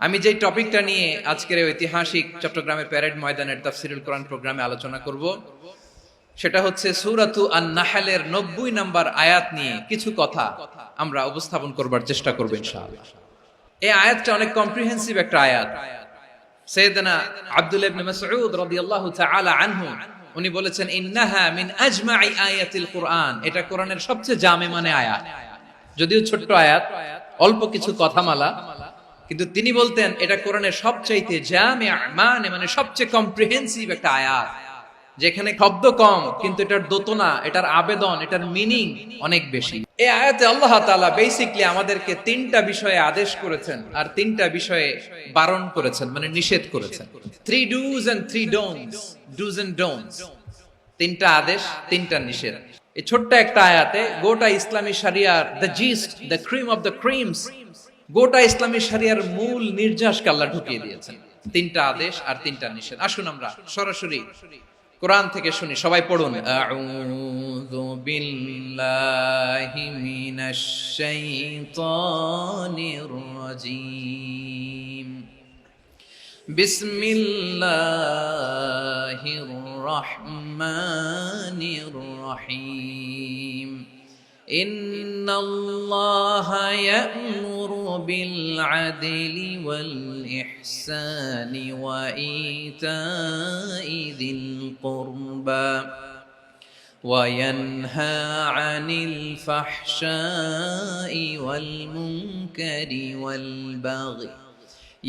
আমি যে টপিকটা নিয়ে আজকের ঐতিহাসিক চট্টগ্রামের প্যারেড ময়দানের তাফসিরুল কোরআন প্রোগ্রামে আলোচনা করব সেটা হচ্ছে সূরাতু আন-নাহলের 90 নম্বর আয়াত নিয়ে কিছু কথা আমরা উপস্থাপন করবার চেষ্টা করব ইনশাআল্লাহ। এই আয়াতটা অনেক কম্প্রিহেন্সিভ একটা আয়াত। সাইয়েদনা আব্দুল্লাহ ইবনে মাসউদ রাদিয়াল্লাহু তাআলা আনহু উনি বলেছেন ইন্নাহা মিন আজমাই আয়াতিল কোরআন, এটা কোরআনের সবচেয়ে জামে মানে আয়াত। যদিও ছোট্ট আয়াত, অল্প কিছু কথামালা, কিন্তু তিনি বলতেন এটা কোরআনের সবচাইতে জামে মানে সবচেয়ে কম্প্রিহেন্সিভ একটা আয়াত, যেখানে শব্দ কম কিন্তু এটার দোতনা, এটার আবেদন, এটার মিনিং অনেক বেশি। এই আয়াতে আল্লাহ তাআলা বেসিক্যালি আমাদেরকে তিনটা বিষয়ে আদেশ করেছেন আর তিনটা বিষয়ে বারণ করেছেন, মানে নিষেধ করেছেন। 3 do's and 3 don'ts, do's and don'ts, তিনটা আদেশ, তিনটা নিষেধ। এই ছোট্ট একটা আয়াতে গোটা ইসলামী শরিয়ার the gist, the cream of the creams, গোটা ইসলামী শরিয়ার মূল নির্যাসকে আল্লাহ ঢুকিয়ে দিয়েছেন। তিনটা আদেশ আর তিনটা নিষেধ। আসুন আমরা সরাসরি কোরআন থেকে শুনি, সবাই পড়ুন। আউযু বিল্লাহি মিনাশ শাইতানির রাজীম। বিসমিল্লাহির রহমানির রহিম। ইন্নাল্লাহা ইয়া'মুরু বিল আদলি ওয়াল ইহসানি ওয়া ইতা'i যিল কুরবা ওয়া ইয়ানহা আনিল ফাহশাই ওয়াল মুনকারি ওয়াল বাগই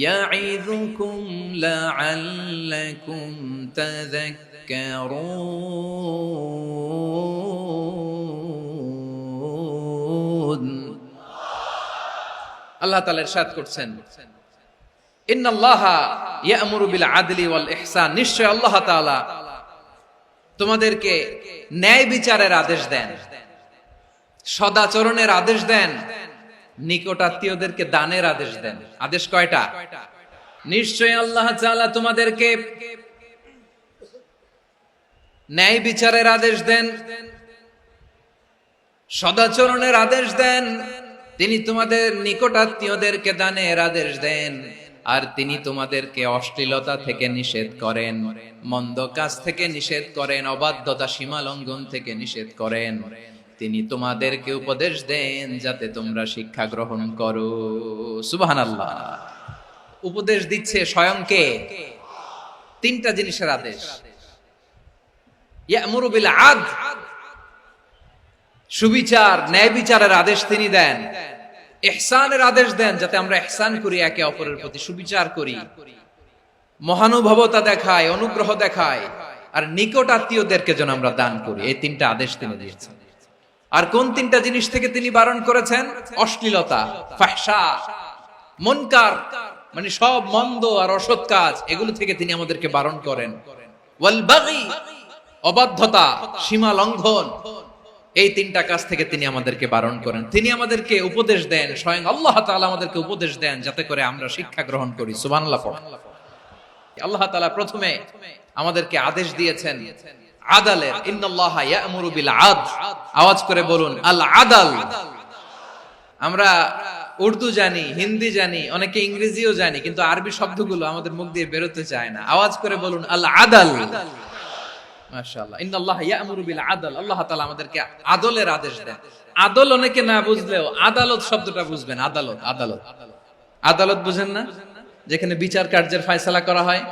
ইয়া'ইযুকুম লা'আল্লাকুম তাযাক্কারুন। আল্লাহ তাআলা ইরশাদ করছেন ইন্নাল্লাহা ইয়া'মুরু বিল আদলি ওয়াল ইহসান, নিশ্চয় আল্লাহ তাআলা তোমাদেরকে ন্যায় বিচারের আদেশ দেন, সদাচরণের আদেশ দেন, নিকটাত্মীয়দেরকে দানের আদেশ দেন। আদেশ কয়টা? নিশ্চয় আল্লাহ তাআলা তোমাদেরকে ন্যায় বিচারের আদেশ দেন, সদাচরণের আদেশ দেন, তিনি তোমাদের নিকটাত্মীয়দেরকে দানের আদেশ দেন, আর তিনি তোমাদেরকে অশ্লীলতা থেকে নিষেধ করেন, মন্দ কাজ থেকে নিষেধ করেন, অবাধ্যতা সীমা লঙ্ঘন থেকে নিষেধ করেন। তিনি তোমাদেরকে উপদেশ দেন যাতে তোমরা শিক্ষা গ্রহণ করো। সুবহানাল্লাহ। উপদেশ দিচ্ছে স্বয়ং কে? তিনটা জিনিসের আদেশ। ইয়া'মুরু বিল আদল, সুবিচার, ন্যায় বিচারের আদেশ তিনি দেন। ইহসানের আদেশ দেন, যাতে আমরা ইহসান করি, একে অপরের প্রতি সুবিচার করি, মহানুভবতা দেখায়, অনুগ্রহ দেখায়, আর নিকট আত্মীয়দেরকে যেন আমরা দান করি। এই তিনটা আদেশ তিনি দিয়েছেন। আর কোন তিনটা জিনিস থেকে তিনি বারণ করেছেন? অশ্লীলতা, ফাহশা, মুনকার, মানে সব মন্দ আর অসৎ কাজ, এগুলো থেকে তিনি আমাদেরকে বারণ করেন। ওয়াল বাগি, অবাধ্যতা, সীমা লঙ্ঘন, এই তিনটা কাজ থেকে তিনি আমাদেরকে বারণ করেন। তিনি আমাদেরকে উপদেশ দেন, স্বয়ং আল্লাহ তাআলা আমাদেরকে উপদেশ দেন যাতে করে আমরা শিক্ষা গ্রহণ করি। সুবহানাল্লাহ। আল্লাহ তাআলা প্রথমে আমাদেরকে আদেশ দিয়েছেন আদালের। ইন্নাল্লাহা ইয়া'মুরু বিল আদল, আওয়াজ করে বলুন আল আদল। আমরা উর্দু জানি, হিন্দি জানি, অনেকে ইংরেজিও জানি, কিন্তু আরবি শব্দগুলো আমাদের মুখ দিয়ে বেরোতে চায় না। আওয়াজ করে বলুন আল আদল। মাশাআল্লাহ। ইন্নাল্লাহা ইয়া'মুরু বিল আদল, আল্লাহ তাআলা আমাদেরকে আদলের আদেশ দেন। আদল অনেকে না বুঝলেও আদালত শব্দটা বুঝবেন। আদালত, আদালত, আদালত বুঝেন না? যেখানে বিচার কার্যের ফয়সালা করা হয়,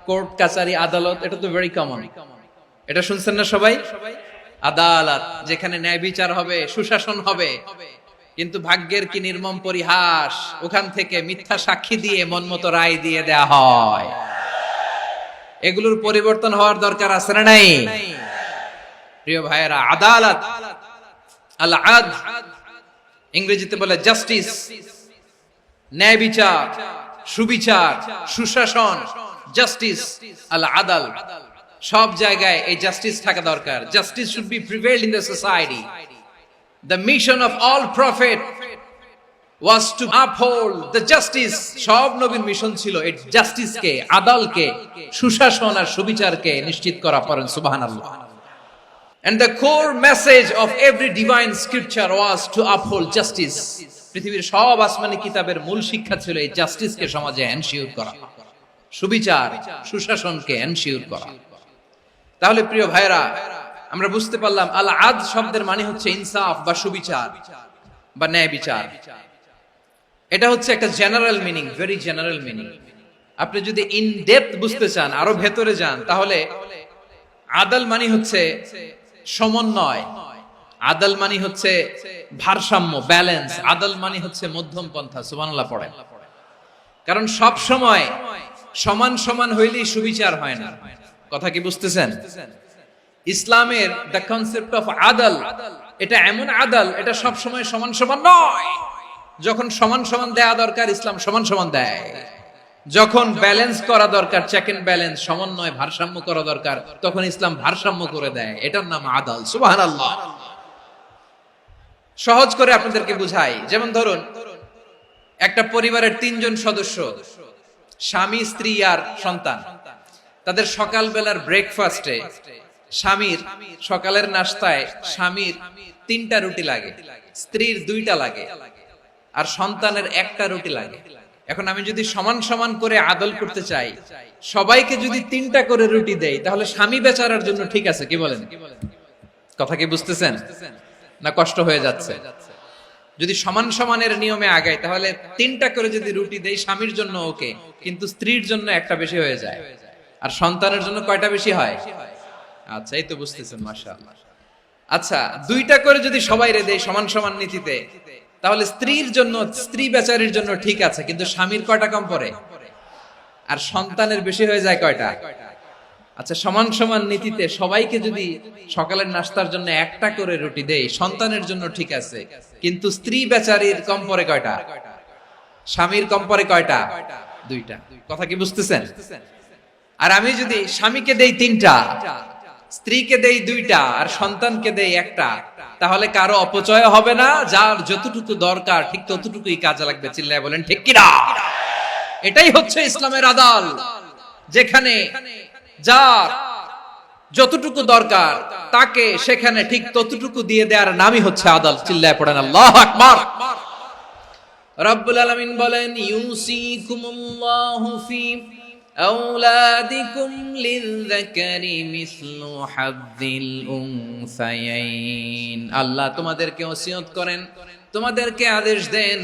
কোর্ট কাচারি, আদালত, এটা তো ভেরি কমন। এটা শুনছেন না সবাই? আদালত, যেখানে ন্যায় বিচার হবে, সুশাসন হবে। কিন্তু ভাগ্যের কি নির্মম পরিহাস, ওখান থেকে মিথ্যা সাক্ষী দিয়ে মনমতো রায় দিয়ে দেয়া হয়। এগুলোর পরিবর্তন হওয়ার দরকার আছে না নাই? প্রিয় ভাইয়েরা, আদালত, আল আদল, ইংরেজিতে বলে জাস্টিস, ন্যায় বিচার, সুবিচার, সুশাসন, জাস্টিস, আল আদল, সব জায়গায় এই জাস্টিস থাকা দরকার। Justice should be prevailed in the society. The mission of all prophet was to uphold the justice. সব নবীর মিশন ছিল এই জাস্টিসকে, আদালকে, সুশাসন আর সুবিচারকে নিশ্চিত করা। পড়েন সুবহানাল্লাহ। And the core message of every divine scripture was to uphold justice. পৃথিবীর সব আসমানি কিতাবের মূল শিক্ষা ছিল এই জাস্টিসকে সমাজে এনশিওর করা, সুবিচার সুশাসনকে এনশিওর করা। তাহলে প্রিয় ভাইরা, আমরা বুঝতে পারলাম আল আদ শব্দের মানে হচ্ছে ইনসাফ বা সুবিচার বা ন্যায় বিচার। এটা হচ্ছে একটা general meaning, very general meaning. আপনি যদি ইন ডেপথ বুঝতে চান, আরো ভেতরে যান, তাহলে আদাল মানে হচ্ছে সমন্বয়, আদাল মানে হচ্ছে ভারসাম্য, ব্যালেন্স। আদাল মানে হচ্ছে মধ্যম পন্থা। সুবহানাল্লাহ পড়েন। কারণ সব সময় সমান সমান হইলেই সুবিচার হয় না। কথা কি বুঝতেছেন? ইসলামের দ্য কনসেপ্ট অফ আদাল, এটা এমন আদাল, এটা সব সময় সমান সমান নয়। যখন সমান সমান দেয়া দরকার, ইসলাম সমান সমান দেয়। যখন ব্যালেন্স করা দরকার, চেক এন্ড ব্যালেন্স, সমন্বয়, ভারসাম্য করা দরকার, তখন ইসলাম ভারসাম্য করে দেয়। এটার নাম আদাল। সুবহানাল্লাহ। সহজ করে আপনাদেরকে বুঝাই। যেমন ধরুন, একটা পরিবারের 3 জন সদস্য, স্বামী, স্ত্রী আর সন্তান। তাদের সকালবেলার ব্রেকফাস্টে স্বামীর, সকালের নাস্তায় স্বামীর 3টা রুটি লাগে, স্ত্রীর 2টা লাগে, আর সন্তানের 1টা রুটি লাগে। এখন আমি যদি সমান সমান করে আদল করতে চাই, সবাইকে যদি 3টা করে রুটি দেই, তাহলে স্বামী বেচারার জন্য ঠিক আছে? কি বলেন? কথা কি বুঝতেছেন না কষ্ট হয়ে যাচ্ছে? যদি সমান সমানের নিয়মে আগাই, তাহলে 3টা করে যদি রুটি দেই, স্বামীর জন্য ওকে, কিন্তু স্ত্রীর জন্য 1টা বেশি হয়ে যায়। আর সন্তানের জন্য কয়টা বেশি হয়? আচ্ছা, এই তো বুঝতেছেন, মাশাআল্লাহ। আচ্ছা, 2টা করে যদি সবাই রে দেই সমান সমান নীতিতে, তাহলে স্ত্রীর জন্য, স্ত্রী বেচারির জন্য ঠিক আছে, কিন্তু স্বামীর কয়টা কম পড়ে? আর সন্তানের বেশি হয়ে যায় কয়টা? আচ্ছা, সমান সমান নীতিতে সবাইকে যদি সকালের নাস্তার জন্য 1টা করে রুটি দেই, সন্তানের জন্য ঠিক আছে, কিন্তু স্ত্রী বেচারির কম পড়ে কয়টা? স্বামীর কম পড়ে কয়টা? 2টা। কথা কি বুঝতেছেন? আর আমি যদি স্বামীকে দেই 3টা, স্ত্রীকে দেই 2টা, আর সন্তানকে দেই 1টা, তাহলে কারো অপচয় হবে না। যার যতটুকু দরকার ঠিক ততটুকুই কাজে লাগবে। চিল্লায় বলেন ঠিক কিনা? এটাই হচ্ছে ইসলামের আদাল, যেখানে যার যতটুকু দরকার তাকে সেখানে ঠিক ততটুকু দিয়ে দেওয়ার নামই হচ্ছে আদাল। চিল্লায় পড়েন আল্লাহু আকবার। রব্বুল আলামিন বলেন, ইউসিকুমুল্লাহু ফি আওলাদিকুম লিযযাকারি মিসলু হাযযিল উনসায়াইন। আল্লাহ তোমাদেরকে ওসিয়ত করেন, তোমাদেরকে আদেশ দেন,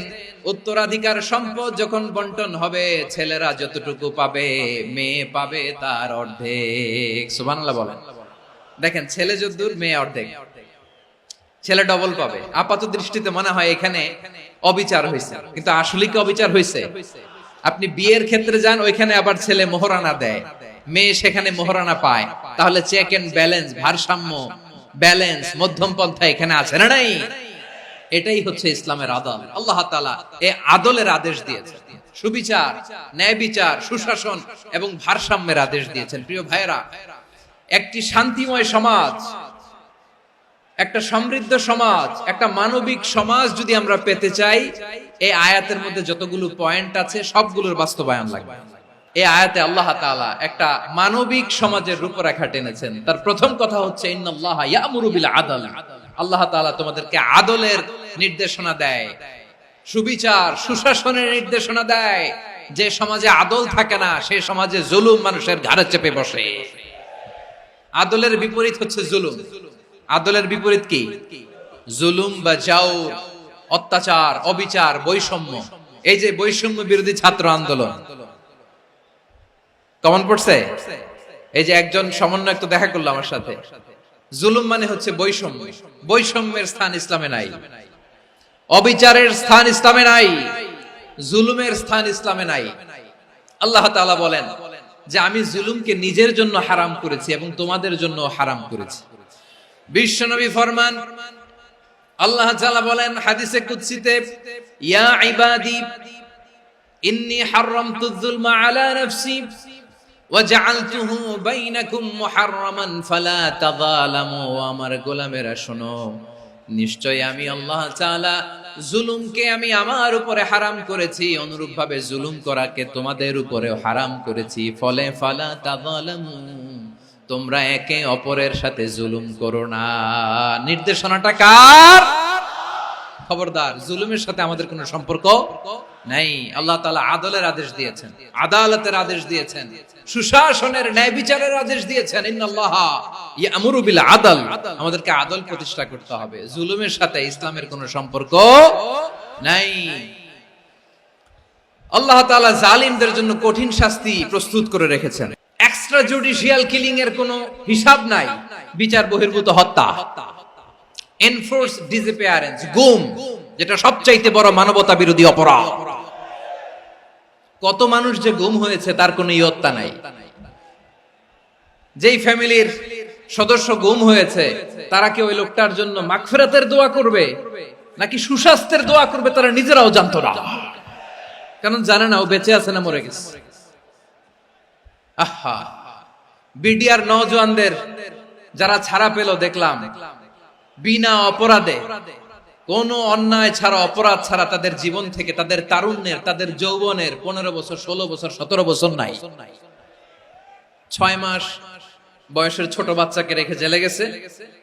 উত্তরাধিকার সম্পদ যখন বন্টন হবে, ছেলেরা যতটুকু পাবে, মেয়ে পাবে তার অর্ধেক। সুবহানাল্লাহ বলেন। দেখেন, ছেলে যদ্দূর, মেয়ে অর্ধেক, ছেলে ডবল পাবে। আপাত দৃষ্টিতে মনে হয় এখানে অবিচার হয়েছে, কিন্তু আসলে কি অবিচার হয়েছে? আপনি বিয়ের ক্ষেত্রে যান, ওইখানে আবার ছেলে মোহরানা দেয়, মেয়ে সেখানে মোহরানা পায়। তাহলে চেক এন্ড ব্যালেন্স, ভারসাম্য, ব্যালেন্স, মধ্যম পন্থা এখানে আছে না নাই? এটাই হচ্ছে ইসলামের আদল। আল্লাহ তাআলা এই আদলের আদেশ দিয়েছেন, সুবিচার, ন্যায় বিচার, সুশাসন এবং ভারসাম্যের আদেশ দিয়েছেন। প্রিয় ভাইরা, একটি শান্তিময় সমাজ, একটা সমৃদ্ধ সমাজ, একটা মানবিক সমাজ যদি আমরা পেতে চাই, এই আয়াতের মধ্যে যতগুলো পয়েন্ট আছে সবগুলোর বাস্তবায়ন লাগবে। এই আয়াতে আল্লাহ তাআলা একটা মানবিক সমাজের রূপরেখা টেনেছেন। তার প্রথম কথা হচ্ছে, ইন্নাল্লাহা ইয়ামুরু বিল আদল। আল্লাহ তাআলা তোমাদেরকে আদলের নির্দেশনা দেয়, সুবিচার, সুশাসনের নির্দেশনা দেয়। যে সমাজে আদল থাকে না, সেই সমাজে জুলুম মানুষের ঘাড়ে চেপে বসে। আদলের বিপরীত হচ্ছে জুলুম। আদলের বিপরীত কি? জুলুম বা জাওর, অত্যাচার, অবিচার, বৈষম্য। এই যে বৈষম্য বিরোধী ছাত্র আন্দোলন কমন পড়ছে? এই যে একজন সমন্বয়ক তো দেখা করলো আমার সাথে। জুলুম মানে হচ্ছে বৈষম্য। বৈষম্যের স্থান ইসলামে নাই, অবিচারের স্থান ইসলামে নাই, জুলুমের স্থান ইসলামে নাই। আল্লাহ তাআলা বলেন যে আমি জুলুমকে নিজের জন্য হারাম করেছি এবং তোমাদের জন্য হারাম করেছি। বিশ্বনবী ফরমান, আল্লাহ তাআলা বলেন হাদিসে কুদসিতে, ইয়া ইবাদি ইন্নী হারামতুয যুলমা আলা নাফসি ওয়া জাআলতুহু বাইনাকুম মুহাররামান ফালা তাযালামু। আমার গোলামেরা শোনো, নিশ্চয় আমি আল্লাহ তাআলা জুলুমকে আমি আমার উপরে হারাম করেছি, অনুরূপভাবে জুলুম করাকে তোমাদের উপরেও হারাম করেছি। ফলে ফালা তাযালামু, তোমরা একে অপরের সাথে জুলুম করো না। নির্দেশনাটা কার? খবরদার, জুলুমের সাথে আমাদের কোনো সম্পর্ক নাই। আল্লাহ তাআলা আদলের আদেশ দিয়েছেন, আদালতের আদেশ দিয়েছেন, সুশাসনের, ন্যায় বিচারের আদেশ দিয়েছেন। ইন্নাল্লাহা ইয়ামুরু বিল আদল, আমাদেরকে আদল প্রতিষ্ঠা করতে হবে। জুলুমের সাথে ইসলামের কোনো সম্পর্ক নাই। আল্লাহ তাআলা জালিমদের জন্য কঠিন শাস্তি প্রস্তুত করে রেখেছেন। এক্সট্রা জুডিশিয়াল কিলিং এর কোনো হিসাব নাই। বিচার বহির্ভূত হত্যা, এনফোর্স ডিসঅ্যাপিয়ারেন্স, গুম, যেটা সবচাইতে বড় মানবতা বিরোধী অপরাধ। কত মানুষ যে গুম হয়েছে তার কোনো ইয়ত্তা নাই। যেই ফ্যামিলির সদস্য গুম হয়েছে তারা কি ওই লোকটার জন্য মাগফিরাতের দোয়া করবে নাকি সুস্বাস্থ্যের দোয়া করবে তারা নিজেরাও জানতো না, কারণ জানে না ও বেঁচে আছে না মরে গেছে। আহা, বিডিআর নওজওয়ানদের যারা ছাড়া পেল দেখলাম, বিনা অপরাধে, কোনো অন্যায় ছাড়া, অপরাধ ছাড়া তাদের জীবন থেকে, তাদের তারুণ্যের, তাদের যৌবনের 15 বছর, 16 বছর, 17 বছর নাই, 6 মাস বয়সের ছোট বাচ্চাকে রেখে জেলে গেছে।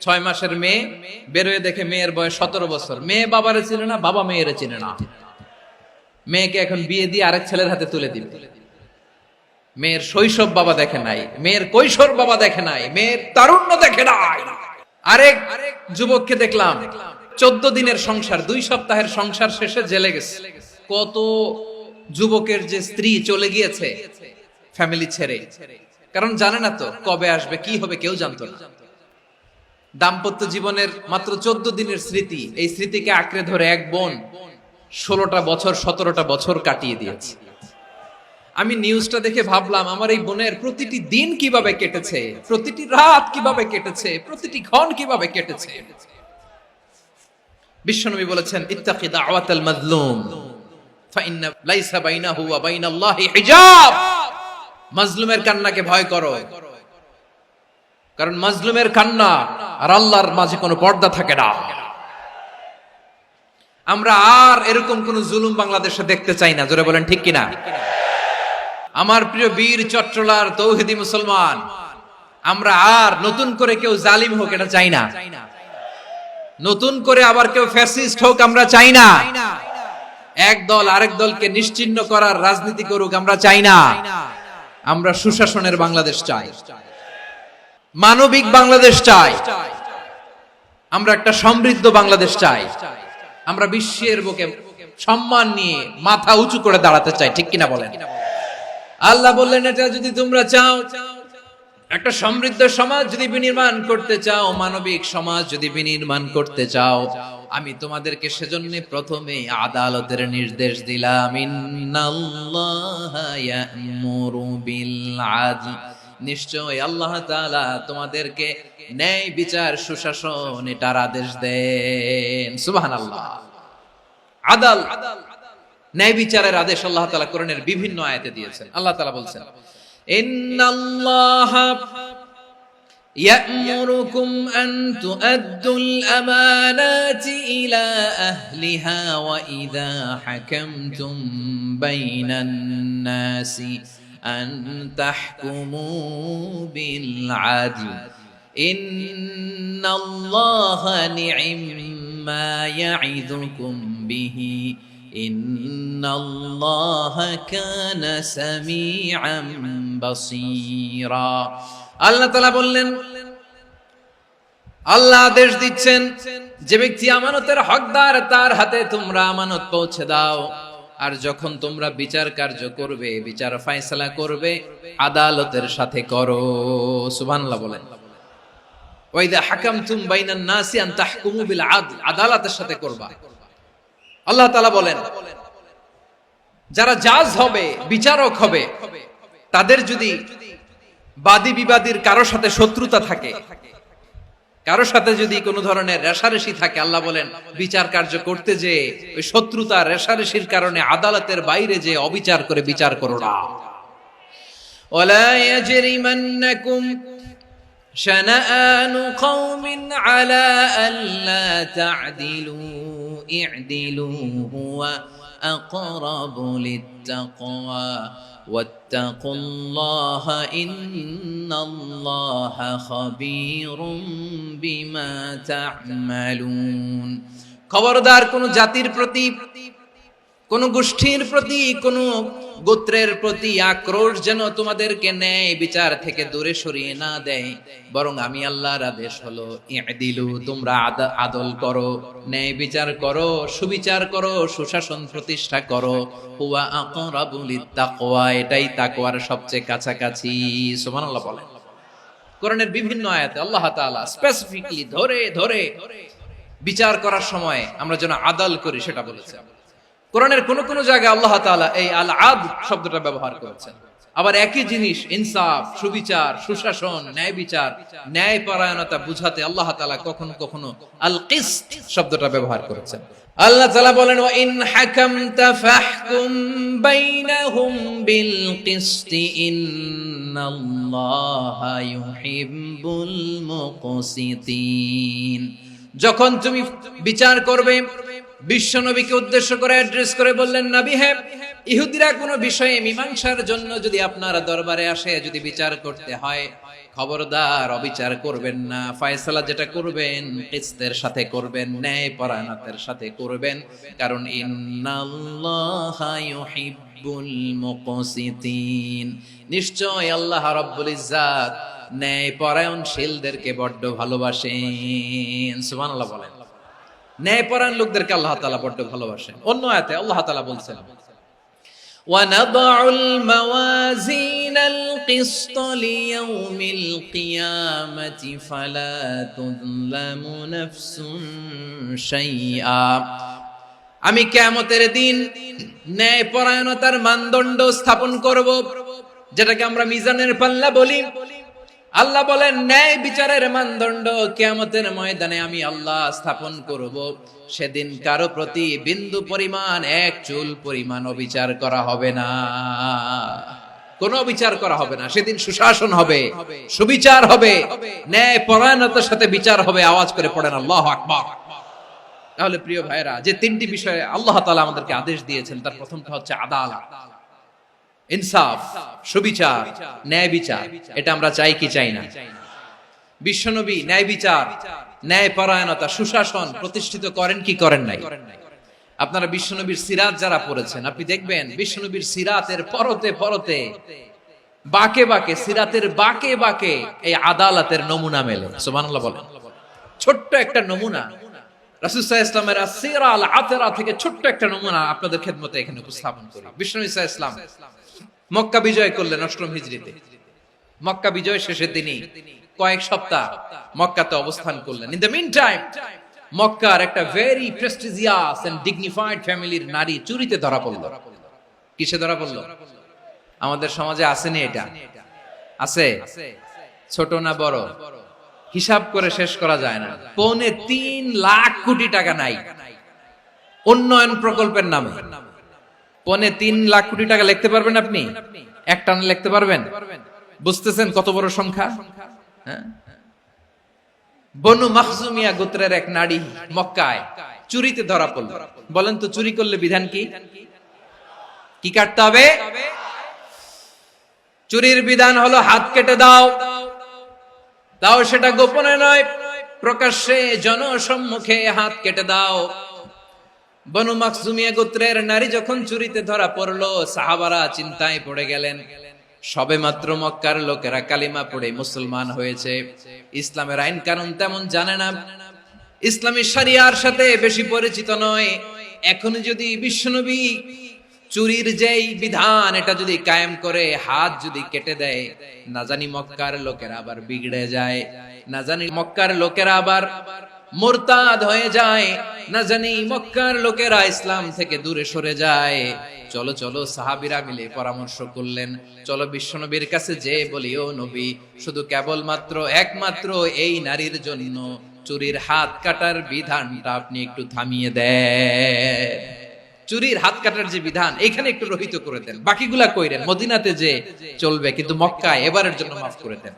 6 মাসের মেয়ে বেরোয় দেখে মেয়ের বয়স 17 বছর। মেয়ে বাবারে চিনে না, বাবা মেয়েরে চিনে না। মেয়েকে এখন বিয়ে দিয়ে আরেক ছেলের হাতে তুলে দিবে। মেয়ের শৈশব বাবা দেখে নাই, মেয়ের কৈশোর বাবা দেখে নাই, মেয়ের তারুণ্য দেখে নাই। আরেক যুবককে দেখলাম 14 দিনের সংসার, 2 সপ্তাহের সংসার শেষে জেলে গেছে। কত যুবকের যে স্ত্রী চলে গিয়েছে ফ্যামিলি ছেড়ে, কারণ জানে না তো কবে আসবে, কি হবে, কেউ জানতো না। দাম্পত্য জীবনের মাত্র 14 দিনের স্মৃতি, এই স্মৃতিকে আঁকড়ে ধরে এক বোন 16টা বছর, 17টা বছর কাটিয়ে দিয়েছে। আমি নিউজটা দেখে ভাবলাম, আমার এই বোনের প্রতিটি দিন কিভাবে কেটেছে, প্রতিটি রাত কিভাবে কেটেছে, প্রতিটি ক্ষণ কিভাবে কেটেছে। বিশ্বনবী বলেছেন, ইত্তাকি দাওয়াতাল মাজলুম ফাইন্না লাইসা বাইনাহু ওয়া বাইনাল্লাহি হিজাব। মাজলুমের কান্নাকে ভয় করো, কারণ মাজলুমের কান্না আর আল্লাহর মাঝে কোনো পর্দা থাকে না। আমরা আর এরকম কোন জুলুম বাংলাদেশে দেখতে চাই না। জোরে বলেন ঠিক কিনা? আমার প্রিয় বীর চট্টলার তৌহিদি মুসলমান, আমরা আর নতুন করে কেউ জালিম হোক এটা চাই না। নতুন করে আবার কেউ ফ্যাসিস্ট হোক আমরা চাই না। এক দল আরেক দলকে নিশ্চিহ্ন করার রাজনীতি করুক আমরা চাই না। আমরা সুশাসনের বাংলাদেশ চাই, মানবিক বাংলাদেশ চাই, আমরা একটা সমৃদ্ধ বাংলাদেশ চাই। আমরা বিশ্বের বুকে সম্মান নিয়ে মাথা উঁচু করে দাঁড়াতে চাই, ঠিক কিনা বলেন? আল্লাহ বললেন, এটা যদি তোমরা চাও, একটা সমৃদ্ধ সমাজ যদি বিনির্মাণ করতে চাও, মানবিক সমাজ যদি বিনির্মাণ করতে চাও, আমি তোমাদেরকে সেজন্য প্রথমে আদালতের নির্দেশ দিলাম। ইন্নাল্লাহা ইয়া'মুরু বিল আদল, নিশ্চয় আল্লাহ তাআলা তোমাদেরকে ন্যায় বিচার, সুশাসন এটার আদেশ দেন। সুবহানাল্লাহ। আদাল, ন্যায় বিচারের আদেশ আল্লাহ তাআলা কোরআনের বিভিন্ন আয়াতে দিয়েছেন। আল্লাহ তাআলা বলছেন, ইন্নাল্লাহা ইয়া'মুরুকুম আন তুআদ্দুল আমানাতি ইলা আহলিহা ওয়া ইযা হাকামতুম বাইনান নাসি আন তাহকুমু বিল আদল ইন্নাল্লাহা নি'ম্মা ইয়া'iদুকুম বিহি ইন্নাল্লাহা কানা সামিআন বাসীরা। আল্লাহ তাআলা বললেন, আল্লাহ আদেশ দিচ্ছেন, যে ব্যক্তি আমানতের হকদার তার হাতে তোমরা আমানত পৌঁছে দাও। আর যখন তোমরা বিচার কার্য করবে, বিচার ফয়সালা করবে, আদালতের সাথে করো। সুবহানাল্লাহ বলেন। ওয়া ইযা হাকামতুম বাইনান নাসি আন তাহকুমু বিল আদল, আদালতের সাথে করবা। আল্লাহ তাআলা বলেন, যারা জাজ হবে, বিচারক হবে, তাদের যদি বাদী বিবাদীর কারো সাথে শত্রুতা থাকে, কারো সাথে যদি কোনো ধরনের রেষারেষি থাকে, আল্লাহ বলেন বিচার কার্য করতে যে ওই শত্রুতা রেষারেষির কারণে আদালতের বাইরে যে অবিচার করে বিচার করো না। ওয়ালা ইয়াজরিমান্নাকুম শানাআনু কওমিন আলা আল্লা তা'দিলু ই'দিলু হুয়া আকরাবু লিত্তাকওয়া ওয়াত্তাকুল্লাহা ইন্নাল্লাহা খাবীরুম বিমা তা'মালুন। খবরদার কোন জাতির প্রতি, কোন গোষ্ঠীর প্রতি, কোন গোত্রের প্রতি আক্রোশ যেন তোমাদেরকে ন্যায় বিচার থেকে দূরে সরিয়ে না দেয়। বরং আমি আল্লাহর আদেশ হলো ইদিলু, তোমরা আদল করো, ন্যায় বিচার করো, সুবিচার করো, সুশাসন প্রতিষ্ঠা করো। হুয়া আকরাবু লিত্তাকওয়া, এটাই তাকওয়ার সবচেয়ে কাছাকাছি। সুবহানাল্লাহ বলেন। কোরআনের বিভিন্ন আয়াতে আল্লাহ তাআলা স্পেসিফিকলি ধরে ধরে বিচার করার সময় আমরা যেন আদল করি সেটা বলেছেন। কোরআনের কোন কোন জায়গায় আল্লাহ তাআলা এই আল আদল শব্দটা ব্যবহার করেছেন। আবার একই জিনিস ইনসাফ, সুবিচার, সুশাসন, ন্যায় বিচার, ন্যায় পরায়ণতা বুঝাতে আল্লাহ তাআলা কখনো কখনো আল কিসত শব্দটা ব্যবহার করেছেন। আল্লাহ তাআলা বলেন ওয়া ইন হাকামতা ফাহকুম বাইনাহুম বিল কিসতি ইন্নাল্লাহা ইউহিব্বুল মুকসিতিন। যখন তুমি বিচার করবে, বিশ্বনবীকে উদ্দেশ্য করে অ্যাড্রেস করে বললেন, নবী হে, ইহুদিরা কোনো বিষয়ে মীমাংসার জন্য যদি আপনার দরবারে আসে, যদি বিচার করতে হয়, খবরদার অবিচার করবেন না। ফয়সালা যেটা করবেন কিসতের সাথে করবেন, ন্যায় পরায়ণতার সাথে করবেন, কারণ ইন্নাল্লাহা ইউহিব্বুল মুকসিতিন, নিশ্চয় আল্লাহ রাব্বুল ইজ্জাত ন্যায় পরায়ণশীলদেরকে বড্ড ভালোবাসেন। সুবহানাল্লাহ বলেন। ন্যায়পরায়ণ লোকদেরকে আল্লাহ তাআলা বড্ড ভালোবাসেন। অন্য আয়াতে আল্লাহ তাআলা বলছেন ওয়ানাদউল মাওয়াজিনাল কিসত লিয়াউমিল কিয়ামাতি ফালা তুযলামু নাফসুন শাইআ, আমি কিয়ামতের দিন ন্যায়পরায়ণতার মানদণ্ড স্থাপন করব, যেটাকে আমরা মিজানের পাল্লা বলি। আল্লাহ বলেন ন্যায় বিচারের মানদণ্ড কিয়ামতের ময়দানে আমি আল্লাহ স্থাপন করব। সেদিন কারো প্রতি বিন্দু পরিমাণ, এক চুল পরিমাণ অবিচার করা হবে না, কোনো অবিচার করা হবে না। সেদিন সুশাসন হবে, সুবিচার হবে, ন্যায় পরায়ণতার সাথে বিচার হবে। আওয়াজ করে পড়েন আল্লাহু আকবার। তাহলে প্রিয় ভাইরা, যে তিনটি বিষয়ে আল্লাহ তাআলা আমাদেরকে আদেশ দিয়েছেন, তার প্রথমটা হচ্ছে আদালত, ইনসাফ, সুবিচার, ন্যায় বিচার। এটা আমরা চাই কি চাই না? বিশ্বনবী ন্যায় বিচার, ন্যায় পরায়ণতা, সুশাসন প্রতিষ্ঠিত করেন কি করেন নাই? আপনারা বিশ্বনবীর সিরাত যারা পড়েছেন, আপনি দেখবেন বিশ্বনবীর সিরাতের পরতে পরতে, বাকে বাকে, সিরাতের বাকে বাকে এই আদালতের নমুনা মেলে। সুবহানাল্লাহ বলেন। ছোট্ট একটা নমুনা রাসূল সাল্লাল্লাহু আলাইহি ওয়াসাল্লামের আসসিরা আল আতরা থেকে ছোট্ট একটা নমুনা আপনাদের খেদমতে এখানে উপস্থাপন করি। বিশ্বনবী সাল্লাল্লাহু আলাইহি ওয়াসাল্লাম মক্কা বিজয় করলেন ৮ম হিজরিতে। মক্কা বিজয় শেষে তিনি কয়েক সপ্তাহ মক্কাতে অবস্থান করলেন। ইন দ্য মিন টাইম মক্কার একটা ভেরি প্রেস্টিজিয়াস এন্ড ডিগনিফাইড ফ্যামিলির নারী চুরিতে ধরা পড়ল। কিসে ধরা পড়ল? আমাদের সমাজে আসেনি এটা? আছে? ছোট না বড়? হিসাব করে শেষ করা যায় না। ৩.৫ লাখ কোটি টাকা নাই উন্নয়ন প্রকল্পের নামে। ৩.৫ লাখ কোটি টাকা লিখতে পারবেন আপনি? একটানা লিখতে পারবেন? বুঝতেছেন কত বড় সংখ্যা? বনু মাখজুমিয়া গোত্রের এক নারী মক্কায় চুরিতে ধরা পড়ল। বলেন তো চুরি করলে বিধান কি? কি কাটতে হবে? চুরির বিধান হলো হাত কেটে দাও। তাও সেটা গোপনে নয়, প্রকাশ্যে জনসম্মুখে হাত কেটে দাও। বনু মাখজুমিয়া গোত্রের নারী যখন চুরিতে ধরা পড়লো, সাহাবারা চিন্তায় পড়ে গেলেন। সবে মাত্র মক্কার লোকেরা কালিমা পড়ে মুসলমান হয়েছে, ইসলামের আইন কানুন তেমন জানে না, ইসলামী শরিয়ার সাথে বেশি পরিচিত নয়। এখন যদি বিশ্বনবী চুরির যেই বিধান এটা যদি কায়েম করে হাত যদি কেটে দেয়, না জানি মক্কার লোকেরা আবার বিগড়ে যায়, না জানি মক্কার লোকেরা আবার মুরতাদ হয়ে যায়, না জানি মক্কার লোকেরা ইসলাম থেকে দূরে সরে যায়। চলো চলো সাহাবীরা মিলে পরামর্শ করলেন, চলো বিশ্বনবীর কাছে যে বলি, ও নবী, শুধু কেবলমাত্র একমাত্র এই নারীর জন্য চুরির হাত কাটার বিধানটা আপনি একটু থামিয়ে দেন। চুরির হাত কাটার যে বিধান এখানে একটু রহিত করে দেন, বাকিগুলা কইরেন মদিনাতে যে চলবে, কিন্তু মক্কায় এবারের জন্য মাফ করে দেন।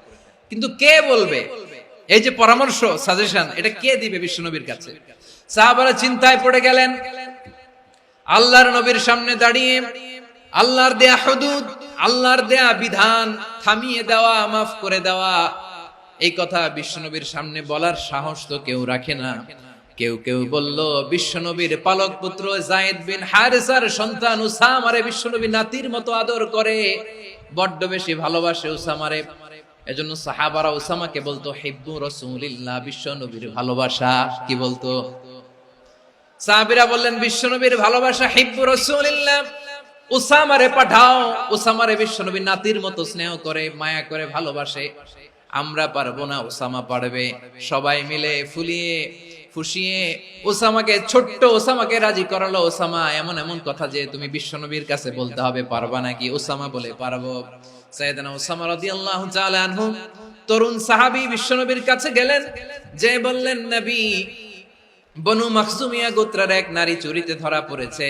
কিন্তু কে বলবে? এই যে পরামর্শ, সাজেশন, এটা কে দিবে বিশ্বনবীর কাছে? সাহাবারা চিন্তায় পড়ে গেলেন। আল্লাহর নবীর সামনে দাঁড়িয়ে আল্লাহর দেয়া হুদুদ, আল্লাহর দেয়া বিধান থামিয়ে দেওয়া, মাফ করে দেওয়া, এই কথা বিশ্বনবীর সামনে বলার সাহস তো কেউ রাখে না। কেউ কেউ বলল বিশ্বনবীর পালক পুত্র যায়েদ বিন হারেসার সন্তান উসামারে বিশ্বনবী নাতির মতো আদর করে, বড্ড বেশি ভালোবাসে উসামারে। এজন্য সাহাবারা উসামাকে বলতো হিব্বু রাসূলিল্লাহ, বিশ্বনবীর ভালোবাসা। কি বলতো? সাহাবীরা বললেন বিশ্বনবীর ভালোবাসা হিব্বু রাসূলিল্লাহ, উসামারে পাঠাও। উসামারে বিশ্বনবী নাতির মতো স্নেহ করে, মায়া করে, ভালোবাসে। আমরা পারবো না, উসামা পারবে। সবাই মিলে ফুলিয়ে ফুসিয়ে ওসামাকে, ছোট্ট ওসামাকে রাজি করালো। ওসামা এমন এমন কথা যে তুমি বিশ্বনবীর কাছে বলতে হবে, পারবা নাকি? ওসামা বলে পারবো। সাইয়েদনা ওসামা রাদিয়াল্লাহু তাআলা আনহু তরুণ সাহাবী বিশ্বনবীর কাছে গেলেন, যে বললেন নবী, বনু মাখজুমিয়া গোত্রের এক নারী চুরিতে ধরা পড়েছে,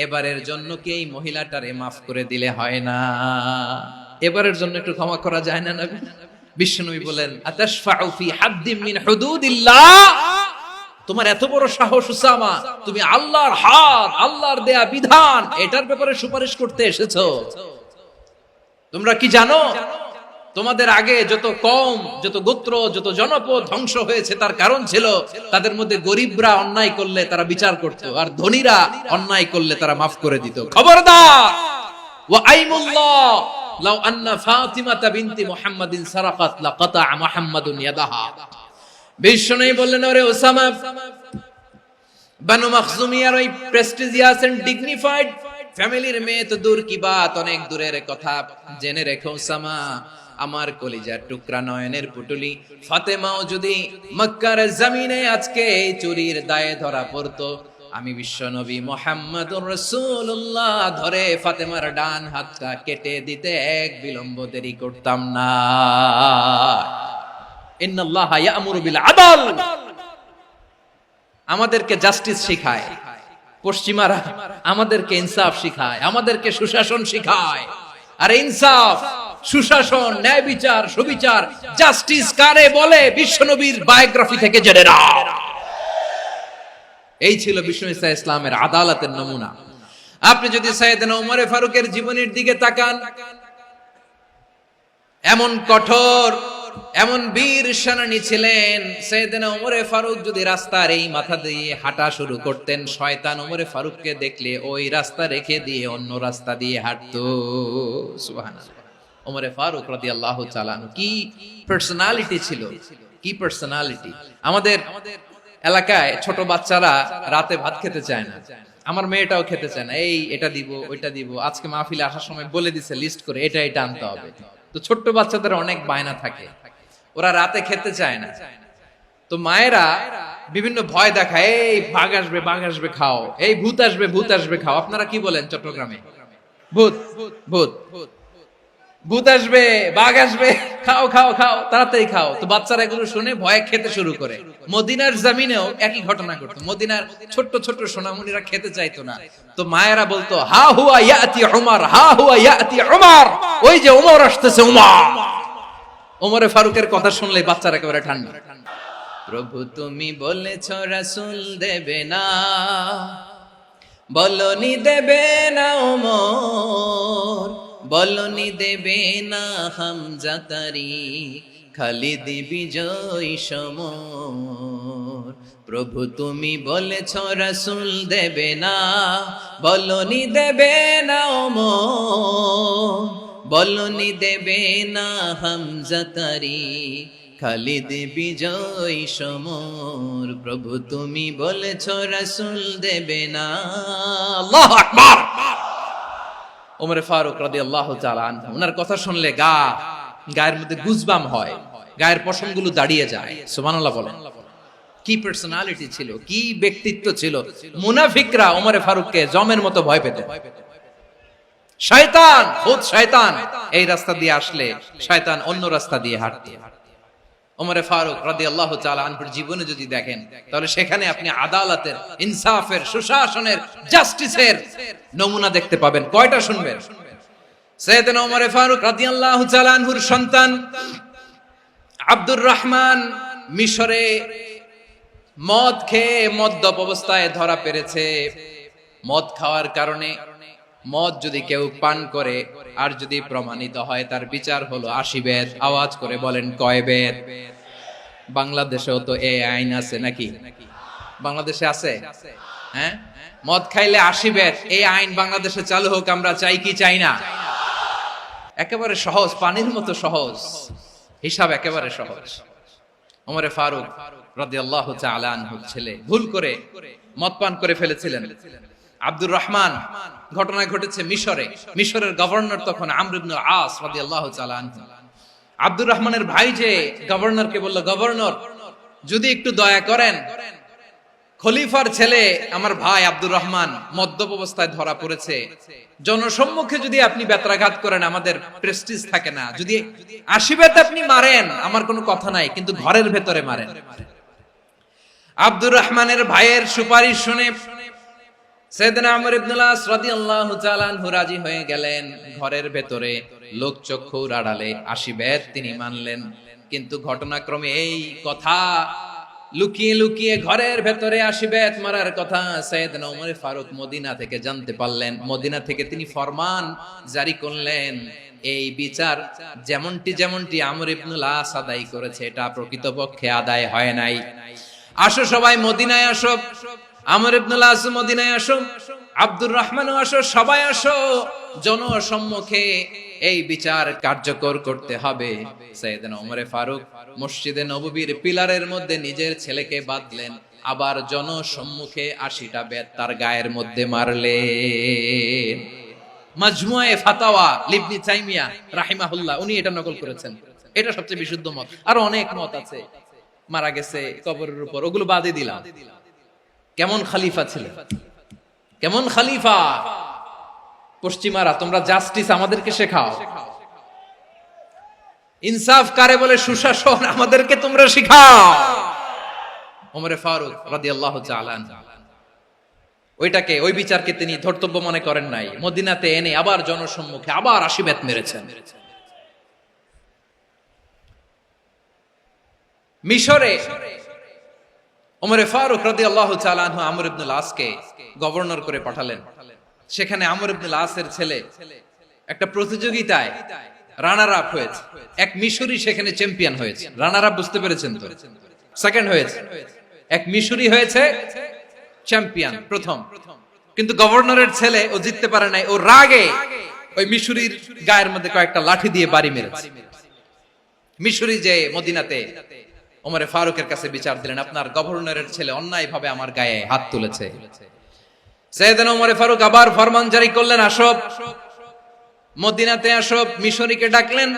এবারের জন্য কি এই মহিলাটারে মাফ করে দিলে হয় না? এবারের জন্য একটু ক্ষমা করা যায় না নবী? বিশ্বনবী বলেন আতাশফাউ ফি হাদ্দিম মিন হুদুদিল্লাহ, তোমার এত বড় সাহস উসামা, তুমি আল্লাহর হাত, আল্লাহর দেয়া বিধান, এটার ব্যাপারে সুপারিশ করতে এসেছো? তোমরা কি জানো তোমাদের আগে যত কম, যত গোত্র, যত জনপদ ধ্বংস হয়েছে তার কারণ ছিল তাদের মধ্যে গরিবরা অন্যায় করলে তারা বিচার করত, আর ধনীরা অন্যায় করলে তারা মাফ করে দিত। খবরদার! ওয়া আইমুল্লাহ লাউ আন্না ফাতিমাতা বিনতি মুহাম্মাদিন সারাকাত লাকাতা মুহাম্মাদুন ইয়াদাহা। বিশ্বনবী বললেন, ওরে ওসামা, বানু মাখজুমিয়ার ওই প্রেস্টিজিয়াস এন্ড ডিগনিফাইড ফ্যামিলির মেয়ে তো দূর কি বাত, অনেক দূরের কথা। জেনে রেখো ওসামা, আমার কলিজার টুকরা, নয়নের পুটুলি ফাতেমাও যদি মক্কার জমিনে আজকে এই চুরির দায়ে ধরা পড়তো, আমি বিশ্বনবী মুহাম্মদুর রাসূলুল্লাহ ধরে ফাতেমার ডান হাতটা কেটে দিতে এক বিলম্ব দেরি করতাম না। ইন্নাল্লাহা ইয়া'মুরু বিল আদল, আমাদেরকে জাস্টিস শিখায়। পশ্চিমারা আমাদেরকে ইনসাফ শিখায়, আমাদেরকে সুশাসন শিখায়। আর ইনসাফ, সুশাসন, ন্যায় বিচার, সুবিচার, জাস্টিস কারে বলে বিশ্বনবীর বায়োগ্রাফি থেকে জেনে নাও। এই ছিল বিশ্বনবী সাল্লাল্লাহু আলাইহি ইসলামের আদালতের নমুনা। আপনি যদি সাইয়েদনা ওমর ফারুকের জীবনের দিকে তাকান, এমন কঠোর, এমন বীর সেনানী ছিলেন। সাইয়েদনা ওমর ফারুক যদি রাস্তার এই মাথা দিয়ে হাঁটা শুরু করতেন, শয়তান ওমর ফারুককে দেখলে ওই রাস্তা রেখে দিয়ে অন্য রাস্তা দিয়ে হাঁটতো। সুবহানাল্লাহ। ওমর ফারুক রাদিয়াল্লাহু তাআলা কি পার্সোনালিটি ছিল, কি পার্সোনালিটি! আমাদের এলাকায় ছোট বাচ্চারা রাতে ভাত খেতে চায় না, আমার মেয়েটাও খেতে চায় না। এই এটা দিব, ওইটা দিব, আজকে মাহফিলে আসার সময় বলে দিছে লিস্ট করে এটা এটা আনতে হবে। তো ছোট্ট বাচ্চাদের অনেক বায়না থাকে, ওরা রাতে খেতে চায় না। তো মায়েরা বিভিন্ন ভয় দেখায়, এই বাঘ আসবে, বাঘ আসবে খাও, এই ভূত আসবে, ভূত আসবে খাও। আপনারা কি বলেন চট্টগ্রামে? ভূত, ভূত, ভূত আসবে, বাঘ আসবে, খাও খাও খাও, তাড়াতাড়ি খাও। তো বাচ্চারা এগুলো শুনে ভয়ে খেতে শুরু করে। মদিনার জমিনেও একই ঘটনা ঘটতো। মদিনার ছোট্ট ছোট্ট সোনামণিরা খেতে চাইতো না। তো মায়েরা বলতো, হা হুয়া ইয়াতি উমর, হা হুয়া ইয়াতি উমর, ওই যে উমর আসতেছে, উমর। ওমরে ফারুকের কথা শুনলে বাচ্চারা একেবারে ঠান্ডা। প্রভু তুমি বলেছো রাসূল দেবে না, বলনি দেবে না ওমর, বলনি দেবে না হামজা তারিক, খালিদ বিজয় সমর। প্রভু তুমি বলেছো রাসূল দেবে না, বলনি দেবে না ওমর, বলনি দেবে না হামজা তারিক, খালিদ বিজয় সমর। প্রভু তুমি বলেছো রাসূল দেবে না। আল্লাহু আকবার। ওমর ফারুক রাদিয়াল্লাহু তাআলা আনহু, ওনার কথা শুনলে গায়ের মধ্যে গুজবাম হয়, গায়ের পশমগুলো দাঁড়িয়ে যায়। সুবহানাল্লাহ বলেন। কি পার্সোনালিটি ছিল, কি ব্যক্তিত্ব ছিল! মুনাফিকরা ওমর ফারুককে জমের মতো ভয় পেত। শয়তান, খুদ শয়তান এই রাস্তা দিয়ে আসলে শয়তান অন্য রাস্তা দিয়ে হাঁটতো। ওমর ফারুক রাদিয়াল্লাহু তাআলা আনহুর জীবনে যদি দেখেন, তাহলে সেখানে আপনি আদালতের, ইনসাফের, সুশাসনের, জাস্টিসের নমুনা দেখতে পাবেন। কয়টা শুনবেন? সাইয়েদনা ওমর ফারুক রাদিয়াল্লাহু তাআলা আনহুর সন্তান আব্দুর রহমান মিশরে মদ খেয়ে মদ্যপ অবস্থায় ধরা পড়েছে। মদ খাওয়ার কারণে, মদ যদি কেউ পান করে আর যদি প্রমাণিত হয়, তার বিচার হলো 80 বেদ। আওয়াজ করে বলেন কয় বেদ? বাংলাদেশেও তো এই আইন আছে নাকি? বাংলাদেশে আছে? হ্যাঁ, মদ খাইলে 80 ব্যাট, এই আইন বাংলাদেশে চালু হোক, আমরা চাই কি চাই না? একেবারে সহজ, পানির মতো সহজ হিসাব, একেবারে সহজ। ওমরে ফারুক রাদিয়াল্লাহু তাআলা আনহুর ছেলে ভুল করে মদ পান করে ফেলেছিলেন। আব্দুর রহমান, ঘটনা ঘটেছে মিশরে। মিশরের গভর্নর তখন আমর ইবনে আস রাদিয়াল্লাহু তাআলা আনহু। আব্দুর রহমানের ভাই যে গভর্নরকে বলল, গভর্নর যদি একটু দয়া করেন, খলিফার ছেলে আমার ভাই আব্দুর রহমান মদ্যপ অবস্থায় ধরা পড়েছে, জনসম্মুখে যদি আপনি বেত্রাঘাত করেন আমাদের প্রেস্টিজ থাকে না, যদি 80 বেত আপনি মারেন আমার কোনো কথা নাই, কিন্তু ঘরের ভেতরে মারেন। আব্দুর রহমানের ভাইয়ের সুপারিশ শুনে সাইয়েদনা আমর ইবনে আস রাদিয়াল্লাহু তাআলা আনহু রাজি হয়ে গেলেন। ঘরের ভেতরে লোক চক্ষুর আড়ালে 80 বেত তিনি মানলেন। কিন্তু ঘটনাক্রমে এই কথা লুকিয়ে লুকিয়ে ঘরের ভেতরে 80 বেত মারার কথা সাইয়েদনা ওমর ফারুক মদিনা থেকে জানতে পারলেন। মদিনা থেকে তিনি ফরমান জারি করলেন, এই বিচার যেমনটি আমর ইবনে আস আদায় করেছে এটা প্রকৃতপক্ষে আদায় হয় নাই। আসো সবাই মদিনায় আসো, আমর ইবনে আস মদিনায় আসো, আব্দুর রহমানও আসো, সবাই আসো, জনসম্মুখে এই বিচার কার্যকর করতে হবে। সাইয়েদনা ওমর ফারুক মসজিদে নববীর পিলারের মধ্যে নিজের ছেলেকে বাঁধলেন, আবার জনসম্মুখে 80টা বেত তার গায়ের মধ্যে মারলেন। মাজমুয়ে ফাতাওয়া ইবনে তাইমিয়া রাহিমাহুল্লাহ উনি এটা নকল করেছেন। এটা সবচেয়ে বিশুদ্ধ মত, আর অনেক মত আছে। মারা গেছে কবরের উপর, ওগুলো বাদই দিলাম। কেমন খলিফা ছিলেন, কেমন খলিফা! পশ্চিমারা তোমরা জাস্টিস আমাদেরকে শেখাও, ইনসাফ কারে বলে সুশাসন আমাদেরকে তোমরা শেখাও। ওমর ফারুক রাদিয়াল্লাহু তাআলা ওইটাকে, ওই বিচারকে তিনি ধর্তব্য মনে করেন নাই। মদিনাতে এনে আবার জনসম্মুখে আবার 80 বেত মেরেছেন। মিশরে ওমর ফারুক রাদিয়াল্লাহু তাআলা আনহু আমর ইবনে আসকে গভর্নর করে পাঠালেন। সেখানে আমর ইবনে আসের ছেলে একটা প্রতিযোগিতায় রানার আপ হয়েছে। এক মিশরি সেখানে চ্যাম্পিয়ন হয়েছে। রানার আপ বুঝতে পেরেছেন তো? সেকেন্ড হয়েছে। এক মিশরি হয়েছে চ্যাম্পিয়ন, প্রথম। কিন্তু গভর্নরের ছেলে ও জিততে পারে নাই। ও রাগে ওই মিশরির গায়ের মধ্যে কয়েকটা লাঠি দিয়ে বাড়ি মেরেছে। মিশরি যে মদিনাতে ওমর ফারুকের কাছে বিচার দিলেন, আপনার গভর্নরের ছেলে অন্যায়ভাবে আমার গায়ে হাত তুলেছে। সাইয়েদনা ওমর ফারুক আবার ফরমান জারি করলেন, আসো মদিনাতে আসো। মিশরীকে ডাকলেন।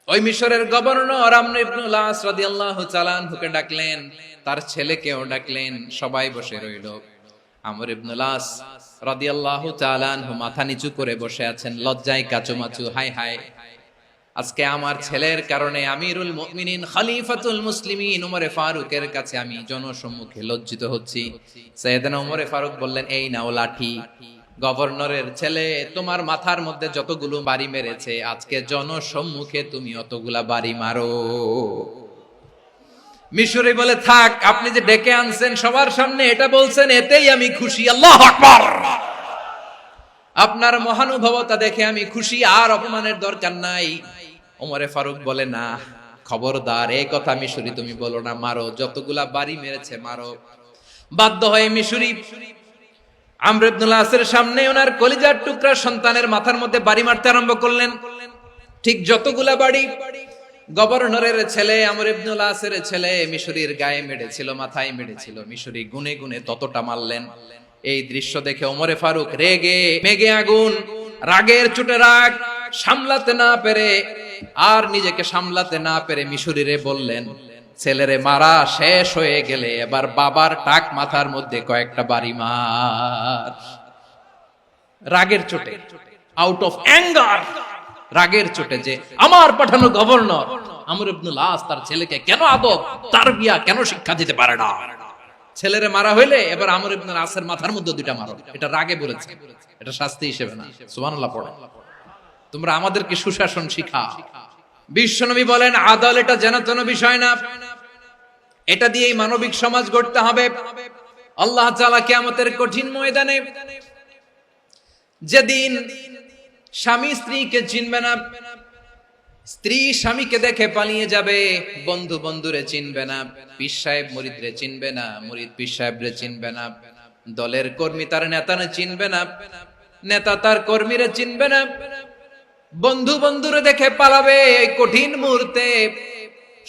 ওই মিশরের গভর্নর আমর ইবনে আস রাদিয়াল্লাহু তাআলা আনহুকে ডাকলেন, তার ছেলেকেও ডাকলেন। সবাই বসে রইল। আমর ইবনে আস রাদিয়াল্লাহু তাআলা আনহু মাথা নিচু করে বসে আছেন, লজ্জায় কাচুমাচু। হায় হায়, আজকে আমার ছেলের কারণে আমিরুল মুমিনিন খলিফাতুল মুসলিমিন ওমর ফারুকের কাছে আমি জনসম্মুখে লজ্জিত হচ্ছি। সাইয়েদনা ওমর ফারুক বললেন, এই নাও লাঠি। গভর্নরের ছেলে তোমার মাথার মধ্যে যতগুলো বাড়ি মেরেছে, আজকে জনসম্মুখে তুমি অতগুলা বাড়ি মারো। মিশরি বলে, থাক, আপনি যে ডেকে আনছেন সবার সামনে এটা বলছেন, এতেই আমি খুশি। আল্লাহু আকবার! আপনার মহানুভবতা দেখে আমি খুশি, আর অপমানের দরকার নাই। ওমর ফারুক বলে, না, খবরদার, এই কথা মিশরি তুমি বলো না, মারো, যতগুলা বাড়ি মেরেছে মারো। বাধ্য হয়ে মিশরি আমর ইবনে আসের সামনে ওনার কলিজার টুকরা সন্তানের মাথার মধ্যে বাড়ি মারতে আরম্ভ করলেন। ঠিক যতগুলা বাড়ি গভর্নরের ছেলে আমর ইবনে আসের ছেলে মিশরির গায়ে মেরেছিল, মাথায় মেরেছিল, মিশরি গুনে গুনে ততটা মারলেন। এই দৃশ্য দেখে ওমর ফারুক রেগে মেগে আগুন, রাগের চোটে রাগ সামলাতে না পেরে, আর নিজেকে সামলাতে না পেরে মিশরিরে বললেন, ছেলেরে মারা শেষ হয়ে গেলে এবার বাবার টাক মাথার মধ্যে কয়েকটা বাড়ি মার। রাগের চোটে, আউট অফ অ্যাঙ্গার, রাগের চোটে, যে আমার পাঠানো গভর্নর আমর ইবনে আস তার ছেলেকে কেন আদব তারবিয়া কেন শিক্ষা দিতে পারে না। ছেলেরে মারা হইলে এবার আমর ইবনে আসের মাথার মধ্যে দুইটা মারো। এটা রাগে বলেছে, এটা শাস্তি হিসেবে না। সুবহানাল্লাহ পড়ো। তোমরা আমাদেরকে সুশাসন শিখাও। বিশ্বনবী বলেন, আদালত এটা জানাতেন বিষয় না, এটা দিয়েই মানবিক সমাজ গড়তে হবে। আল্লাহ তাআলা কিয়ামতের কঠিন ময়দানে যেদিন স্বামী স্ত্রীকে চিনবে না, স্ত্রী স্বামীকে দেখে পালিয়ে যাবে, বন্ধু বন্ধুরে চিনবে না, পীর সাহেব মুরিদরে চিনবে না, মুরিদ পীর সাহেবরে চিনবে না, দলের কর্মী তার নেতারে চিনবে না, নেতা তার কর্মীরে চিনবে না, বন্ধু বন্ধুরে দেখে পালাবে। এই কঠিন মুহূর্তে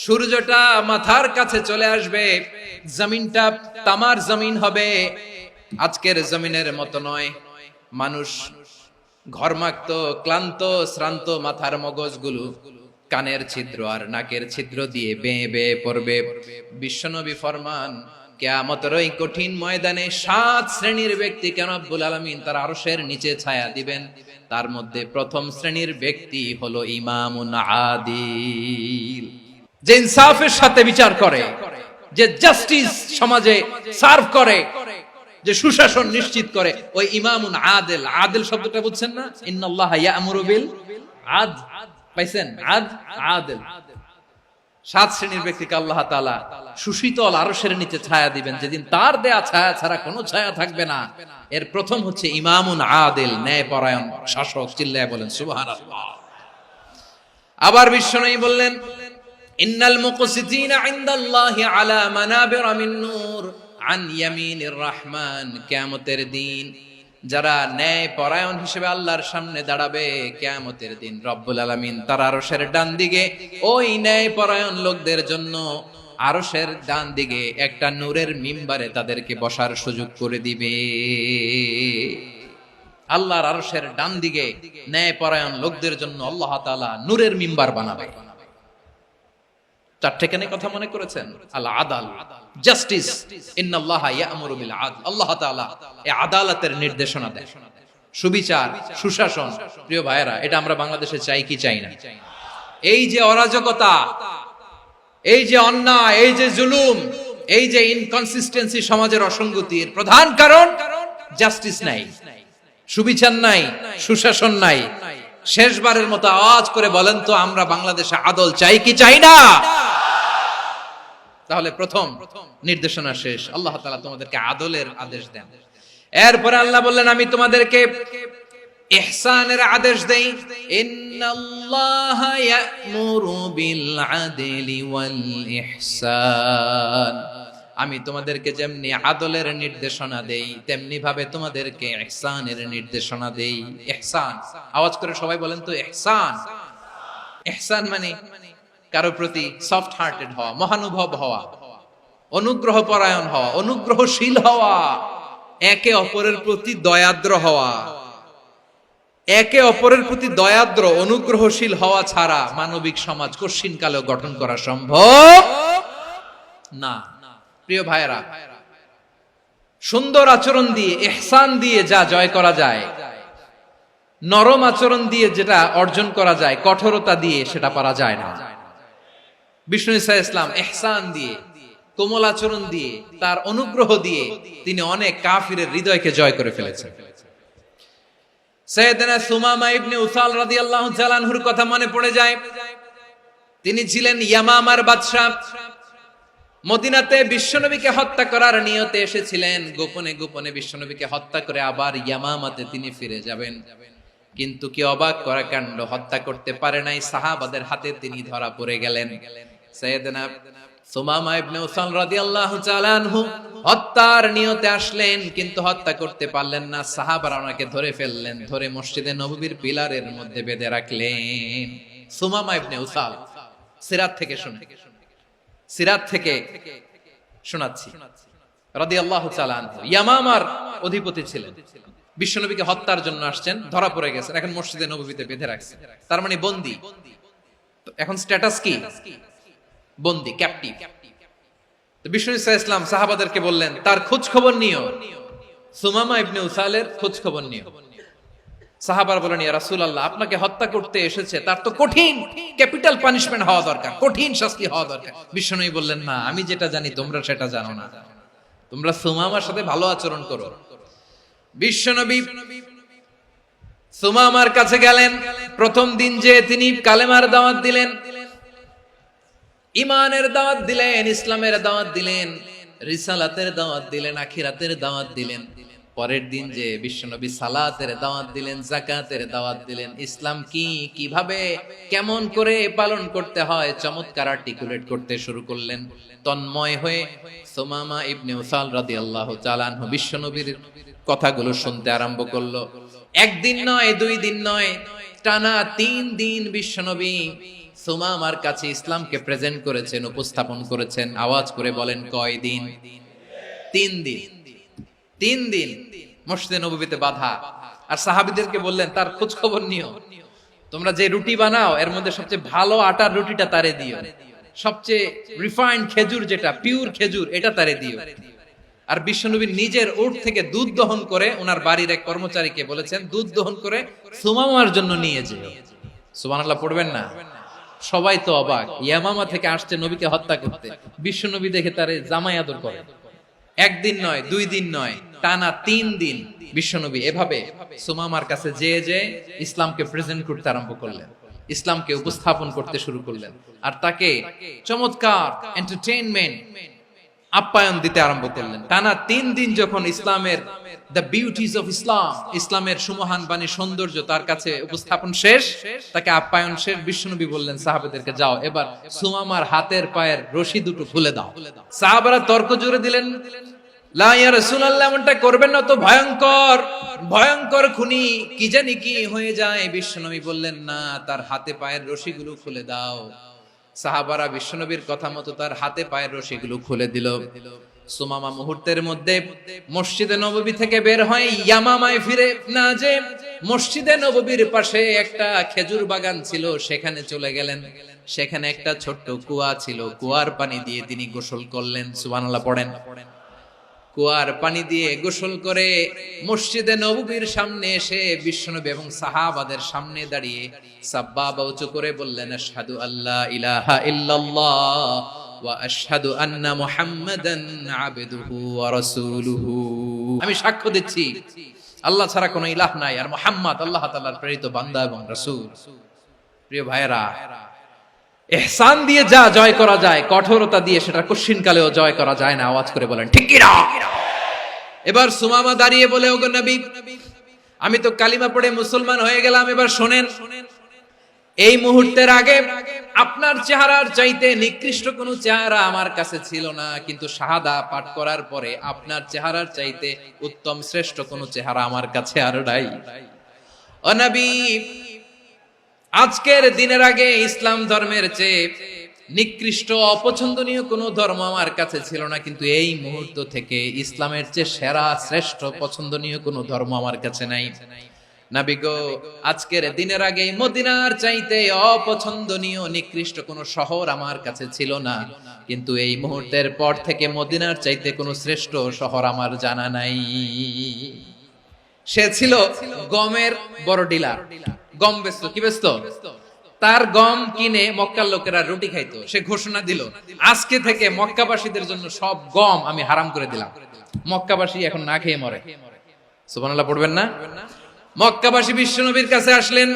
সূর্যটা মাথার কাছে চলে আসবে, জমিনটা তামার জমিন হবে, আজকের জমিনের মতো নয়। মানুষ ঘর্মাক্ত, ক্লান্ত, শ্রান্ত মাথার মগজগুলো কানের ছিদ্র আর নাকের ছিদ্র দিয়ে বেয়ে বেয়ে পড়বে। বিশ্বনবী ফরমান, কিয়ামতের ওই কঠিন ময়দানে 7 শ্রেণীর ব্যক্তিকে রব্বুল আলামিন তার আরশের নিচে ছায়া দিবেন। তার মধ্যে প্রথম শ্রেণীর ব্যক্তি হলো ইমামুন আদিল, যে ইনসাফের সাথে বিচার করে, যে জাস্টিস সমাজে সার্ভ করে, যে সুশাসন নিশ্চিত করে, ওই ইমামুন আদিল। আদিল শব্দটা বুঝছেন না? ইন্নাল্লাহা ইয়া'মুরু বিল আদল, পাইছেন? আদিল। 7 শ্রেণীর ব্যক্তিকে আল্লাহ তাআলা সুশীতল আরশের নিচে ছায়া দিবেন, যেদিন তার দেয়া ছায়া ছাড়া কোনো ছায়া থাকবে না। এর প্রথম হচ্ছে ইমামুন আদিল, ন্যায়পরায়ণ শাসক। চিল্লায় বলেন সুবহানাল্লাহ। আবার বিশ্বনবী বললেন, ইন্নাল মুকসিতিনা ইনদাল্লাহি আলা মানাবিরা মিন নূর আন ইয়ামিনির রহমান। কিয়ামতের দিন যারা ন্যায় পরায়ণ হিসেবে আল্লাহর সামনে দাঁড়াবে, কিয়ামতের দিন রব্বুল আলামিন তার আরশের ডান দিকে ওই ন্যায় পরায়ণ লোকদের জন্য আরশের ডান দিকে একটা নূরের মিম্বারে তাদেরকে বসার সুযোগ করে দিবে। আল্লাহর আরশের ডান দিকে ন্যায় পরায়ণ লোকদের জন্য আল্লাহ তাআলা নূরের মিম্বার বানাবে। চারটে কেন কথা মনে করেছেন? আল আদাল, জাস্টিস। ইন্নাল্লাহা ইয়া'মুরু বিল আদল। আল্লাহ তাআলা এই আদালতের নির্দেশনা দেন, সুবিচার, সুশাসন। প্রিয় ভাইয়েরা, এটা আমরা বাংলাদেশে চাই কি চাই না? এই যে অরাজকতা, এই যে অন্যায়, এই যে জুলুম, এই যে ইনকনসিস্টেন্সি, সমাজের অসঙ্গতির প্রধান কারণ জাস্টিস নাই, সুবিচার নাই, সুশাসন নাই। শেষবারের মতো আওয়াজ করে বলেন তো, আমরা বাংলাদেশে আদল চাই কি চাই না? তাহলে প্রথম নির্দেশনা শেষ। আল্লাহ তাআলা তোমাদেরকে আদলের আদেশ দেন। এরপরে আল্লাহ বললেন, আমি তোমাদেরকে ইহসানের আদেশ দেই। ইন্নাল্লাহা ইয়া'মুরু বিল আদলি ওয়াল ইহসান। আমি তোমাদেরকে যেমনি আদলের নির্দেশনা দেই, তেমনি ভাবে তোমাদেরকে ইহসানের নির্দেশনা দেই। ইহসান, আওয়াজ করে সবাই বলেন তো ইহসান। ইহসান মানে কারো প্রতি সফট হার্টেড হওয়া, মহানুভব হওয়া, অনুগ্রহ পরায়ণ হওয়া, অনুগ্রহশীল হওয়া, একে অপরের প্রতি দয়াদ্র হওয়া। একে অপরের প্রতি দয়াদ্র, অনুগ্রহশীল হওয়া ছাড়া মানবিক সমাজ কঠিন কালেও গঠন করা সম্ভব না। প্রিয় ভাইয়েরা, সুন্দর আচরণ দিয়ে, ইহসান দিয়ে যা জয় করা যায়, নরম আচরণ দিয়ে যেটা অর্জন করা যায়, কঠোরতা দিয়ে সেটা পারা যায় না। বিষ্ণু ঈসা ইসলাম ইহসান দিয়ে, কোমল আচরণ দিয়ে, তার অনুগ্রহ দিয়ে তিনি অনেক কাফিরের হৃদয়কে জয় করে ফেলেছেন। সাইয়েদনা সুমামা ইবনে উসাল রাদিয়াল্লাহু তাআলা আনহুর কথা মনে পড়ে যায়। তিনি ছিলেন ইয়ামামার বাদশা। মদিনাতে বিশ্বনবীকে হত্যা করার নিয়তে এসেছিলেন। গোপনে গোপনে বিশ্বনবীকে হত্যা করে আবার ইয়ামামাতে তিনি ফিরে যাবেন। কিন্তু কি অবাক করা কাণ্ড, হত্যা করতে পারে নাই, সাহাবাদের হাতে তিনি ধরা পড়ে গেলেন। সাইয়েদনা সুমামা ইবনে উসাল রাদিয়াল্লাহু তাআলা আনহু হত্যার নিয়তে আসলেন, কিন্তু হত্যা করতে পারলেন না। সাহাবারা ওনাকে ধরে ফেললেন, ধরে মসজিদে নববীর পিলারের মধ্যে বেঁধে রাখলেন। সুমামা ইবনে উসাল, সিরাত থেকে শুনে, সিরাত থেকে শোনাচ্ছি, রাদিয়াল্লাহু তাআলা আনহু ইয়ামামার অধিপতি ছিলেন। বিশ্বনবীকে হত্যার জন্য আসছেন, ধরা পড়ে গেছেন, এখন মসজিদে নববীতে বেঁধে রাখছেন। তার মানে বন্দী। এখন স্ট্যাটাস কি? বন্দী, ক্যাপটিভ। তো বিষ্ণু ঈসা ইসলাম সাহাবাদেরকে বললেন, তার খোঁজ খবর নিও, সুমামা ইবনে উসালের খোঁজ খবর নিও। সাহাবারা বলেন, ইয়া রাসূলুল্লাহ, আপনাকে হত্যা করতে এসেছে, তার তো কঠিন ক্যাপিটাল পানিশমেন্ট হওয়া দরকার, কঠিন শাস্তি হওয়া দরকার। বিশ্বনবী বললেন, না, আমি যেটা জানি তোমরা সেটা জানো না, তোমরা সুমামার সাথে ভালো আচরণ করো। বিশ্বনবী সুমামার কাছে গেলেন। প্রথম দিন যে তিনি কালেমার দাওয়াত দিলেন, ইমানের দাওয়াত দিলেন, ইসলামের দাওয়াত দিলেন, রিসালাতের দাওয়াত দিলেন, আখিরাতের দাওয়াত দিলেন। পরের দিন যে বিশ্বনবী সালাতের দাওয়াত দিলেন, যাকাতের দাওয়াত দিলেন, ইসলাম কি, কিভাবে, কেমন করে পালন করতে হয় চমৎকার আর্টিকুলেট করতে শুরু করলেন। তন্ময় হয়ে সুমামা ইবনে উসাল রাদিয়াল্লাহু তাআলা আনহু বিশ্বনবীর কথাগুলো শুনতে আরম্ভ করলো। একদিন নয়, 2 দিন নয়, টানা 3 দিন বিশ্বনবী সুমামার কাছে ইসলামকে প্রেজেন্ট করেছেন, উপস্থাপন করেছেন। আওয়াজ করে বলেন, কয় দিন? 3 দিন। 3 দিন মসজিদে নববীতে বাধা। আর সাহাবীদেরকে বললেন, তার খোঁজ খবর নিও, তোমরা যে রুটি বানাও এর মধ্যে সবচেয়ে ভালো আটার রুটিটা তারে দিও, সবচেয়ে রিফাইন্ড খেজুর, যেটা পিওর খেজুর, এটা তারে দিও। আর বিশ্বনবী নিজের উট থেকে দুধ দহন করে ওনার বাড়ির এক কর্মচারীকে বলেছেন, দুধ দহন করে সুমামার জন্য নিয়ে যেও। সুবহানাল্লাহ পড়বেন না? সবাই তো অবাক, ইয়ামামা থেকে আসছে নবীকে হত্যা করতে, বিশ্বনবী দেখে তারে জামাই আদর করে। একদিন নয়, 2 দিন নয়, টানা 3 দিন বিশ্বনবী এভাবে সুমামার কাছে যে ইসলামকে প্রেজেন্ট করতে আরম্ভ করলেন, ইসলামকে উপস্থাপন করতে শুরু করলেন। আর তাকে চমৎকার এন্টারটেইনমেন্ট, আপ্যায়ন দিতে আরম্ভ করলেন। টানা 3 দিন যখন ইসলামের দ্য বিউটিজ অফ ইসলাম, ইসলামের সুমহান বাণী, সৌন্দর্য তার কাছে উপস্থাপন শেষ, তাকে আপ্যায়ন শেষ, বিশ্বনবী বললেন সাহাবাদেরকে, যাও এবার সুমামার হাতের পায়ের রশি দুটো খুলে দাও। সাহাবারা তর্ক জুড়ে দিলেন, লা ইয়া রাসূলুল্লাহ, এমনটা করবেন না তো, ভয়ঙ্কর ভয়ঙ্কর খুনি, কি জানি কি হয়ে যায়। বিশ্বনবী বললেন, না, তার হাতে পায়ের রশিগুলো খুলে দাও। সাহাবারা বিশ্বনবীর কথা মতো তার হাতে পায়ের রশিগুলো খুলে দিল। সুমামা মুহূর্তের মধ্যে মসজিদে নববী থেকে বের হয়, ইয়ামামায় ফিরে না যে মসজিদে নববীর পাশে একটা খেজুর বাগান ছিল, সেখানে চলে গেলেন। সেখানে একটা ছোট্ট কুয়া ছিল, কুয়ার পানি দিয়ে তিনি গোসল করলেন। সুবহানাল্লাহ পড়েন। কুয়ার পানি দিয়ে গোসল করে মসজিদে নববীর সামনে এসে বিশ্বনবী এবং সাহাবাদের সামনে দাঁড়িয়ে সাব্বাবা উঁচু করে বললেন, আশহাদু আল্লা ইলাহা ইল্লাল্লাহ ওয়া আশহাদু আন্না মুহাম্মাদান আবদুহু ওয়া রাসূলুহু। আমি সাক্ষ্য দিচ্ছি আল্লাহ ছাড়া কোনো ইলাহ নাই, আর মুহাম্মদ আল্লাহ তাআলার প্রেরিত বান্দা এবং রাসূল। প্রিয় ভাইরা, ইহসান দিয়ে যা জয় করা যায়, কঠোরতা দিয়ে সেটা কঠিনকালেও জয় করা যায় না। আওয়াজ করে বলেন, ঠিক কি না? এবার সুমামা দাঁড়িয়ে বলে, ওগো নবী, আমি তো কালিমা পড়ে মুসলমান হয়ে গেলাম, এবার শোনেন, এই মুহূর্তের আগে আপনার চেহারার চাইতে নিকৃষ্ট কোনো চেহারা আমার কাছে ছিল না, কিন্তু শাহাদা পাঠ করার পরে আপনার চেহারার চাইতে উত্তম শ্রেষ্ঠ কোনো চেহারা আমার কাছে আর নাই। ও নবী, আজকের দিনের আগে ইসলাম ধর্মের চেয়ে নিকৃষ্ট অপছন্দনীয় কোনো ধর্ম আমার কাছে ছিল না, কিন্তু এই মুহূর্ত থেকে ইসলামের চেয়ে সেরা শ্রেষ্ঠ পছন্দনীয় কোনো ধর্ম আমার কাছে নাই। নবী গো, আজকের দিনের আগে মদিনার চাইতে অপছন্দনীয় নিকৃষ্ট কোনো শহর আমার কাছে ছিল না, কিন্তু এই মুহূর্তের পর থেকে মদিনার চাইতে কোনো শ্রেষ্ঠ শহর আমার জানা নাই। সে ছিল গমের বড় ডিলার, গম বেচতো। কি বেচতো? তার গম কিনে মক্কার লোকেরা রুটি খাইতো। সে ঘোষণা দিল, আজকে থেকে মক্কাবাসীদের জন্য সব গম আমি হারাম করে দিলাম, মক্কাবাসী এখন না খেয়ে মরে। সুবহানাল্লাহ পড়বেন না? মক্কাবাসী বিশ্বনবীর কাছে আসলেন,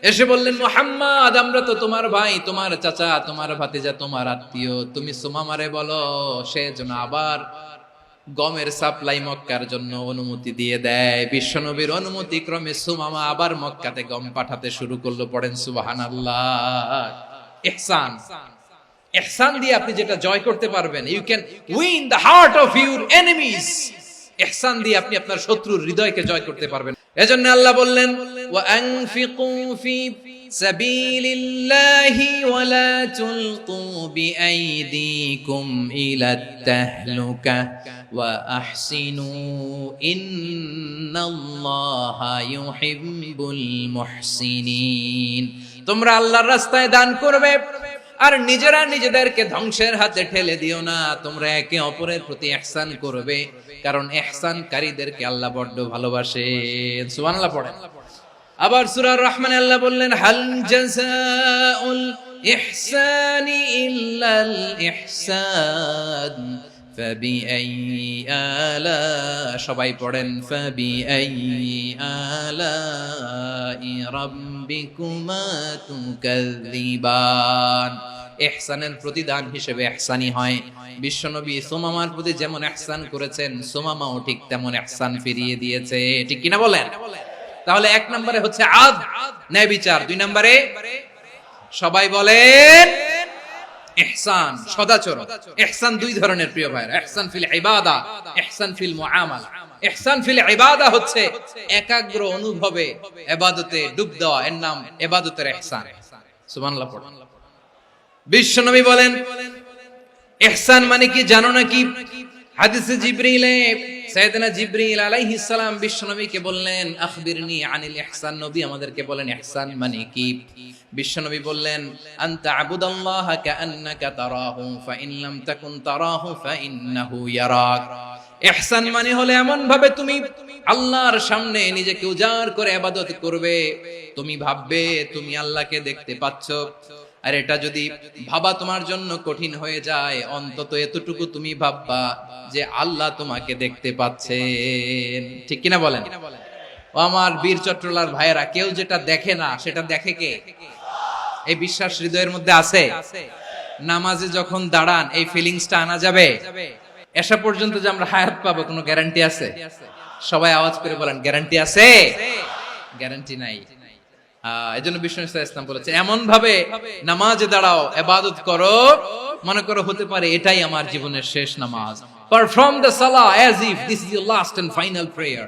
এসে বললেন, মুহাম্মদ, আমরা তো তোমার ভাই, তোমার চাচা, তোমার ভাতিজা, তোমার আত্মীয়, তুমি সুমামারে বলো সে যেন আবার গমের সাপ্লাই মক্কার জন্য অনুমতি দিয়ে দেয়। বিশ্বনবীর অনুমতি ক্রমে সুমামা আবার মক্কাতে গম পাঠাতে শুরু করলো। পড়েন সুবহানাল্লাহ। ইহসান, ইহসান দিয়ে আপনি যেটা জয় করতে পারবেন, you can win the heart of your enemies. ইহসান দিয়ে আপনি আপনার শত্রুর হৃদয়কে জয় করতে পারবেন। এজন্য আল্লাহ বললেন, ওয়া আনফিকু ফি সাবিলিল্লাহি ওয়া লা তুলকু বিআইদিকুম ইলাত তাহলুকা ওয়া আহসিনু ইন্নাল্লাহা ইউহিব্বুল মুহসিনিন। তোমরা আল্লাহর রাস্তায় দান করবে আর নিজেরা নিজেদেরকে ধ্বংসের হাতে ঠেলে দিও না। তোমরা একে অপরের প্রতি ইহসান করবে, কারণ ইহসানকারীদেরকে আল্লাহ বড় ভালোবাসেন। সুবহানাল্লাহ পড়েন। আবার সূরা রহমানে আল্লাহ বললেন, হাল জাযাউল ইহসানি ইল্লাল ইহসান ফাবিআইয়ি আলা, সবাই পড়েন, ফাবিআইয়ি আলাই রাব্বিকুমা তুকাযযিবান। ইহসানের প্রতিদান হিসেবে ইহসানি হয়। বিশ্বনবী সুমামার প্রতি যেমন ইহসান করেছেন, সুমামাও ঠিক তেমন ইহসান ফিরিয়ে দিয়েছে। ঠিক কিনা বলেন? তাহলে এক নম্বরে হচ্ছে আদল, ন্যায় বিচার। দুই নম্বরে সবাই বলেন ইহসান, সদাচরণ। ইহসান দুই ধরনের প্রিয় ভাইরা, ইহসান ফিল ইবাদা, ইহসান ফিল মুআমালা। ইহসান ফিল ইবাদা হচ্ছে একাগ্র অনুভবে ইবাদতে ডুব দেওয়া, এর নাম ইবাদতের ইহসান। সুবহানাল্লাহ পড়ুন। বিশ্বনবী বলেন ইহসান মানে কি জানো নাকি? হাদিসে জিবরিলে সাইয়েদনা জিবরিল আলাইহিস সালাম বিশ্বনবীকে বললেন আখবিরনি আনিল ইহসান। নবী আমাদেরকে বলেন ইহসান মানে কি? বিশ্বনবী বললেন আনতা আবুদাল্লাহা কাআন্নাকা তারাহু ফাইন লাম তাকুন তারাহু ফাইন্নাহু ইয়ারাক। ইহসান মানে হলো এমন ভাবে তুমি আল্লাহর সামনে নিজেকে উজাড় করে ইবাদত করবে, তুমি ভাববে তুমি আল্লাহকে দেখতে পাচ্ছ। আর এটা যদি ভাবা তোমার জন্য কঠিন হয়ে যায়, অন্তত এতটুকু তুমি ভাববা যে আল্লাহ তোমাকে দেখতে পাচ্ছেন। ঠিক কিনা বলেন? ও আমার বীর চট্টলার ভাইয়েরা, কেউ যেটা দেখে না সেটা দেখে কে? এই বিশ্বাস হৃদয়ের মধ্যে আছে? নামাজে যখন দাঁড়ান এই ফিলিংসটা আনা যাবে? এসা পর্যন্ত যে আমরা হায়াত পাবো কোনো গ্যারান্টি আছে? সবাই আওয়াজ করে বলেন গ্যারান্টি আছে? গ্যারান্টি নাই। এজন্য বিষ্ণু ইসলাম বলেছেন এমন ভাবে নামাজে দাঁড়াও, ইবাদত করো, মনে করো হতে পারে এটাই আমার জীবনের শেষ নামাজ। Perform the Salah as if this is your last and final prayer।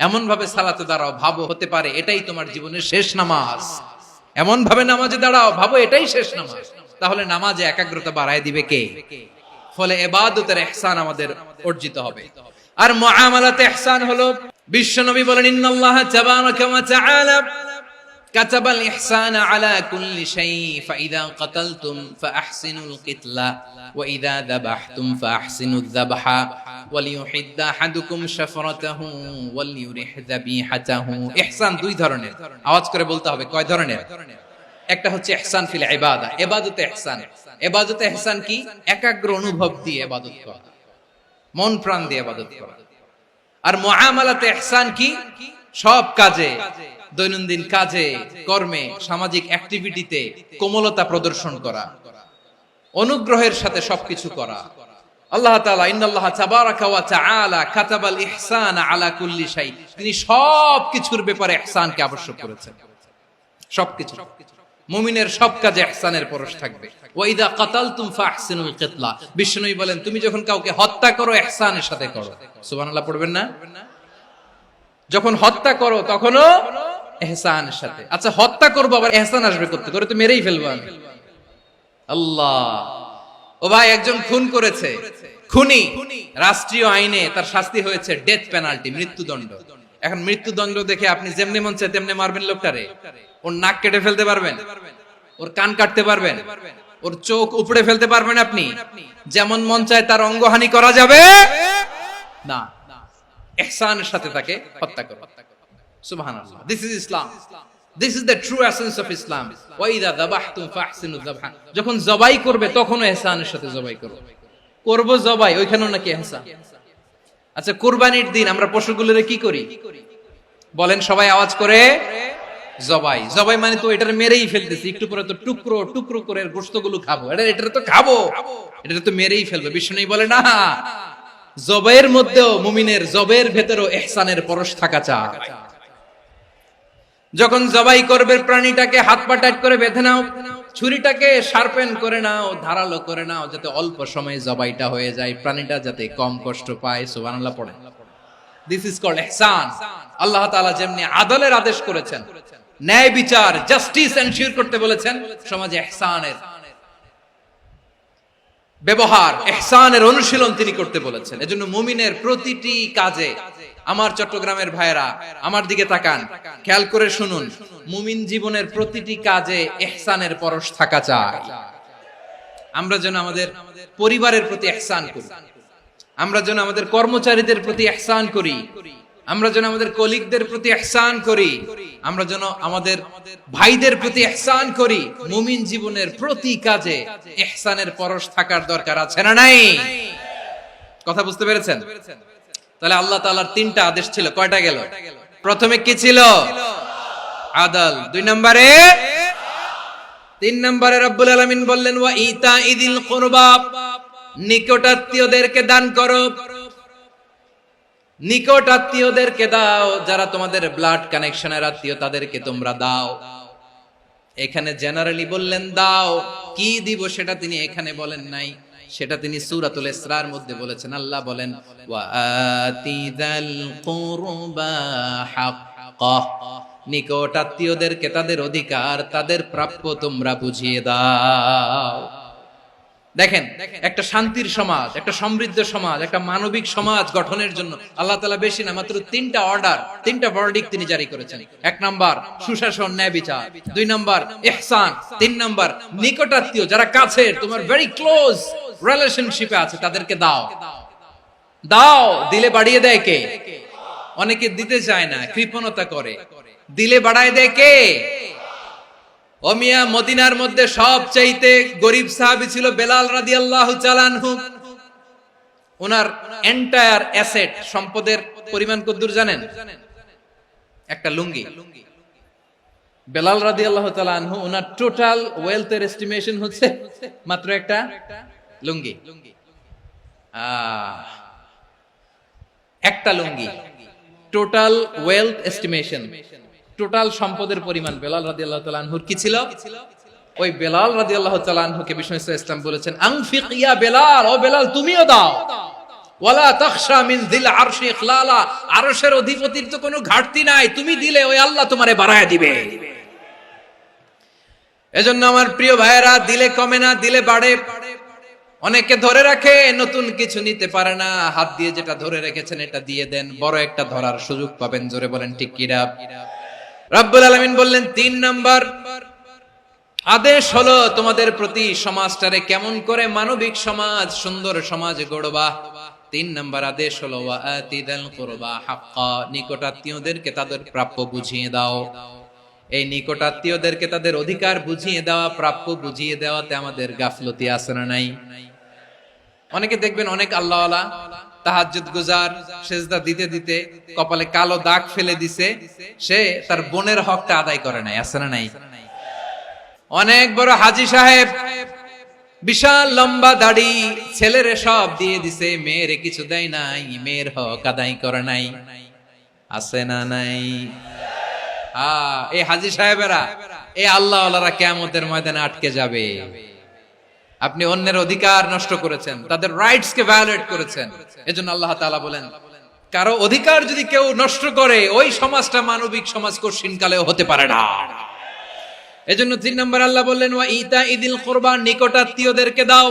এমন ভাবে সালাতে দাঁড়াও, ভাবো হতে পারে এটাই তোমার জীবনের শেষ নামাজ। এমন ভাবে নামাজে দাঁড়াও, ভাবো এটাই শেষ নামাজ। তাহলে নামাজে একাগ্রতা বাড়ায় দিবে কে? ফলে ইবাদতের ইহসান আমাদের অর্জিত হবে। আর মুআমালাতে ইহসান হলো, বিশ্বনবী বলেন ইন্নাল্লাহা তাবারাকা ওয়া তাআলা কাতাবাল ইহসানা আলা কুল্লি শাই ফাইদা কাতালতুম ফাআহসিনুল কিতলা ওয়া ইযা যাবাহতুম ফাআহসিনুয যাবহা ওয়ালিয়ুহিদ্দা আহাদুকুম শাফরাতাহু ওয়ালিয়ুরিহ যাবিহাতাহু। ইহসান দুই ধরনের, আওয়াজ করে বলতে হবে কয় ধরনের? একটা হচ্ছে ইহসান ফিল ইবাদা, ইবাদতে ইহসান। ইবাদতে ইহসান কি? একাগ্র অনুভব দিয়ে ইবাদত করা, মন প্রাণ দিয়ে ইবাদত করা। আর মুআমালাতে ইহসান কি? সব কাজে, দৈনন্দিন কাজে, কর্মে, সামাজিক অ্যাক্টিভিটিতে কোমলতা প্রদর্শন করা, অনুগ্রহের সাথে সবকিছু করা। আল্লাহ তাআলা ইন্নাল্লাহা তাবারাকা ওয়া তাআলা কাতাবাল ইহসানা আলা কুল্লি শাই, তিনি সবকিছুর ব্যাপারে ইহসানকে আবশ্যক করেছেন। সবকিছু, মুমিনের সব কাজে ইহসানের পরশ থাকবে। ওয়া ইযা কাতালতুম ফাহসিনুল কিতলা, বিষ্ণুই বলেন তুমি যখন কাউকে হত্যা করো ইহসানের সাথে করো। সুবহানাল্লাহ পড়বেন না? যখন হত্যা করো তখনও ইহসানের সাথে। আচ্ছা হত্যা করবো আবার ইহসান আসবে করতে, করে তো মেরেই ফেলবো আমি। আল্লাহ, ও ভাই একজন খুন করেছে, খুনি, রাষ্ট্রীয় আইনে তার শাস্তি হয়েছে ডেথ পেনাল্টি, মৃত্যুদণ্ড। এখন মৃত্যুদণ্ড দেখে আপনি যেমনি মন চায় তেমনি মারবেন লোকটারে? ওর নাক কেটে ফেলতে পারবেন? ওর কান কাটতে পারবেন? ওর চোখ উপড়ে ফেলতে পারবেন আপনি? যেমন মন চায় তার অঙ্গহানি করা যাবে না। ইহসানের সাথে তাকে হত্যা করো। সুবহানাল্লাহ, this is Islam, this is the true essence of Islam. ওয়া ইযা যাবাহতুম ফাহসিনুয যাবহা, যখন জবাই করবে তখনও ইহসানের সাথে জবাই করো। করব জবাই, ওইখানেও নাকি ইহসান। আচ্ছা কুরবানির দিন আমরা পশুগুলোরে কি করি বলেন সবাই আওয়াজ করে? জবাই। জবাই মানে তো এটারে মেরেই ফেলতেছি, একটু পরে তো টুকরো টুকরো করে গোশতগুলো খাবো, এটারে তো খাবো, এটারে তো মেরেই ফেলবে। বিষ্ণু বলে না, জবাইয়ের মধ্যেও মুমিনের জবের ভেতরেও ইহসানের পরশ থাকা চাই। যখন জবাই করবে প্রাণীটাকে হাত পা টাইট করে বেঁধে নাও, ছুরিটাকে শার্পেন করে নাও, ধারালো করে নাও, যাতে অল্প সময়ে জবাইটা হয়ে যায়, প্রাণীটা যাতে কম কষ্ট পায়। সুবহানাল্লাহ পড়েন। দিস ইজ কল্ড ইহসান। আল্লাহ তাআলা যেমনি আদলের আদেশ করেছেন, ন্যায় বিচার, জাস্টিস এনশিওর করতে বলেছেন, সমাজে ইহসানের ব্যবহার, ইহসানের অনুশীলন তিনি করতে বলেছেন। এজন্য মুমিনের প্রতিটি কাজে, আমার চট্টগ্রামের ভাইরা আমার দিকে তাকান, খেয়াল করে শুনুন, মুমিন জীবনের প্রতিটি কাজে ইহসানের পরশ থাকা চাই। আমরা যেন আমাদের পরিবারের প্রতি ইহসান করি, আমরা যেন আমাদের কর্মচারীদের প্রতি ইহসান করি, আমরা যেন আমাদের কলিগদের প্রতি ইহসান করি, আমরা যেন আমাদের ভাইদের প্রতি ইহসান করি। মুমিন জীবনের প্রতি কাজে ইহসানের পরশ থাকার দরকার আছে না নাই? কথা বুঝতে পেরেছেন? তাহলে আল্লাহ তাআলার তিনটা আদেশ ছিল, কয়টা গেল? প্রথমে কি ছিল? আদল। দুই নম্বরে তিন নম্বরে রব্বুল আলামিন বললেন ওয়া ইতা ইদিল কুরবা, নিকটাত্মীয়দেরকে দান করো। নিকট আত্মীয়দেরকে দাও, যারা তোমাদের ব্লাড কানেকশনের আত্মীয় তাদেরকে তোমরা দাও। এখানে জেনারেলি বললেন দাও, কি দিব সেটা তিনি এখানে বলেন নাই, সেটা তিনি সূরাতুল ইসরার মধ্যে বলেছেন। আল্লাহ বলেন ওয়া আতিযাল কুরবা হাক্কাহ, নিকট আত্মীয়দেরকে তাদের অধিকার, তাদের প্রাপ্য তোমরা বুঝিয়ে দাও। দেখেন, একটা শান্তির সমাজ, একটা সমৃদ্ধ সমাজ, একটা মানবিক সমাজ গঠনের জন্য আল্লাহ তাআলা বেশি না মাত্র তিনটা অর্ডার, তিনটা ভার্ডিক্ট তিনি জারি করেছেন। এক নাম্বার সুশাসন, ন্যায় বিচার। দুই নাম্বার ইহসান। তিন নাম্বার নিকটাত্মীয়, যারা কাছের, তোমার ভেরি ক্লোজ রিলেশনশিপে আছে, তাদেরকে দাও। দাও, দিলে বাড়িয়ে দেয় কে? অনেকে দিতে চায় না, কৃপণতা করে। দিলে বাড়ায় দেয় কে? ও মিয়া, মদিনার মধ্যে সবচাইতে গরিব সাহাবী ছিল বেলাল রাদিয়াল্লাহু তাআলা আনহু। ওনার এন্টায়ার অ্যাসেট, সম্পদের পরিমাণ কতদূর জানেন? একটা লুঙ্গি। বেলাল রাদিয়াল্লাহু তাআলা আনহু, ওনার টোটাল ওয়েলথের এস্টিমেশন হচ্ছে মাত্র একটা লুঙ্গি। একটা লুঙ্গি, টোটাল ওয়েলথ এস্টিমেশন, টোটাল সম্পদের পরিমাণ বেলাল রাদিয়াল্লাহু তাআলা আনহুর কি ছিল? ওই বেলাল রাদিয়াল্লাহু তাআলা আনহুকে বিষ্ণু ইসলাম বলেছেন আনফিক ইয়া বেলাল, ও বেলাল তুমিও দাও। ওয়ালা তাখশা মিন যিল আরশি ইখলালা, আরশের অধিপতির তো কোনো ঘাটতি নাই, তুমি দিলে ওই আল্লাহ তোমারে বাড়ায় দিবে। এজন্য আমার প্রিয় ভাইয়েরা, দিলে কমে না, দিলে বাড়ে। অনেকে ধরে রাখে, নতুন কিছু নিতে পারে না, হাত দিয়ে যেটা ধরে রেখেছেন এটা দিয়ে দেন, বড় একটা ধরার সুযোগ পাবেন। জোরে বলেন ঠিক কিনা? রব্বুল আলামিন বললেন তিন নাম্বার আদেশ হলো তোমাদের প্রতি, সমাজটারে কেমন করে মানবিক সমাজ, সুন্দর সমাজ গড়বা। তিন নাম্বার আদেশ হলো ওয়া আতিদাল কুরবা হাক্কা, নিকটাত্মীয়দেরকে তাদের প্রাপ্য বুঝিয়ে দাও। এই নিকটাত্মীয়দেরকে তাদের অধিকার বুঝিয়ে দেওয়া, প্রাপ্য বুঝিয়ে দেওয়াতে আমাদের গাফলতি আছে না নাই? অনেকে দেখবেন অনেক আল্লাহওয়ালা, তাহাজ্জুদ গুজার, সেজদা দিতে দিতে কপালে কালো দাগ ফেলে দিছে, সে তার বোনের হকটা আদায় করে নাই। আছে না নাই? অনেক বড় হাজী সাহেব, বিশাল লম্বা দাড়ি, ছেলেরে সব দিয়ে দিছে, মেয়েরে কিছু দেয় নাই, মেয়ের হক আদায় করে নাই। আছে না নাই? এই হাজী সাহেবেরা, এই আল্লাহওয়ালারা কিয়ামতের ময়দানে আটকে যাবে। আপনি অন্যের অধিকার নষ্ট করেছেন, তাদের রাইটস কে ভায়োলেট করেছেন। এজন্য আল্লাহ তাআলা বলেন, কারো অধিকার যদি কেউ নষ্ট করে, ওই সমাজটা মানবিক সমাজ কঠিনকালেও হতে পারে না। এজন্য তিন নম্বর আল্লাহ বললেন ওয়া ইতা ইদিল কুরবা, নিকটাত্মীয়দেরকে দাও।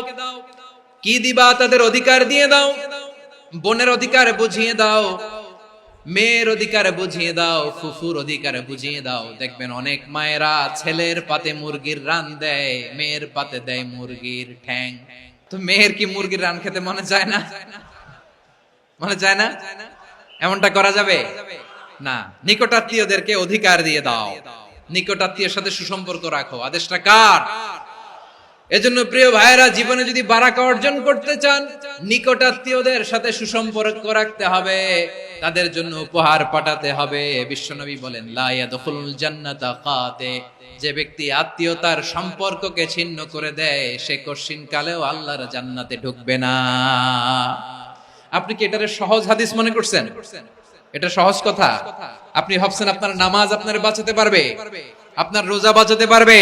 কি দিবা? তাদের অধিকার দিয়ে দাও। বোনের অধিকার বুঝিয়ে দাও, মেয়ের অধিকার বুঝিয়ে দাও, ফুফুর অধিকার বুঝিয়ে দাও। দেখবেন অনেক মায়েরা ছেলের পাতে মুরগির রান দেয়, মেয়ের পাতে দেয় মুরগির ঠ্যাং। তো মেয়ের কি মুরগির রান খেতে মনে চায় না? মনে চায় না? এমনটা করা যাবে না। নিকটাত্মীয়দেরকে অধিকার দিয়ে দাও, নিকটাত্মীয়ের সাথে সুসম্পর্ক রাখো। আদেশটা কার? এজন্য প্রিয় ভাইয়েরা, জীবনে যদি বারাকা অর্জন করতে চান, নিকটাত্মীয়দের সাথে সুসম্পর্ক রাখতে হবে, তাদের জন্য উপহার পাঠাতে হবে। বিশ্বনবী বলেন লা ইয়াদখুলুল জান্নাতা কাতে, যে ব্যক্তি আত্মীয়তার সম্পর্ককে ছিন্ন করে দেয়, সে কঠিন কালেও আল্লাহর জান্নাতে ঢুকবে না। আপনি কি এটারে সহজ হাদিস মনে করছেন? এটা সহজ কথা? আপনি ভাবছেন আপনার নামাজ আপনারে বাঁচাতে পারবে, আপনার রোজা বাঁচাতে পারবে,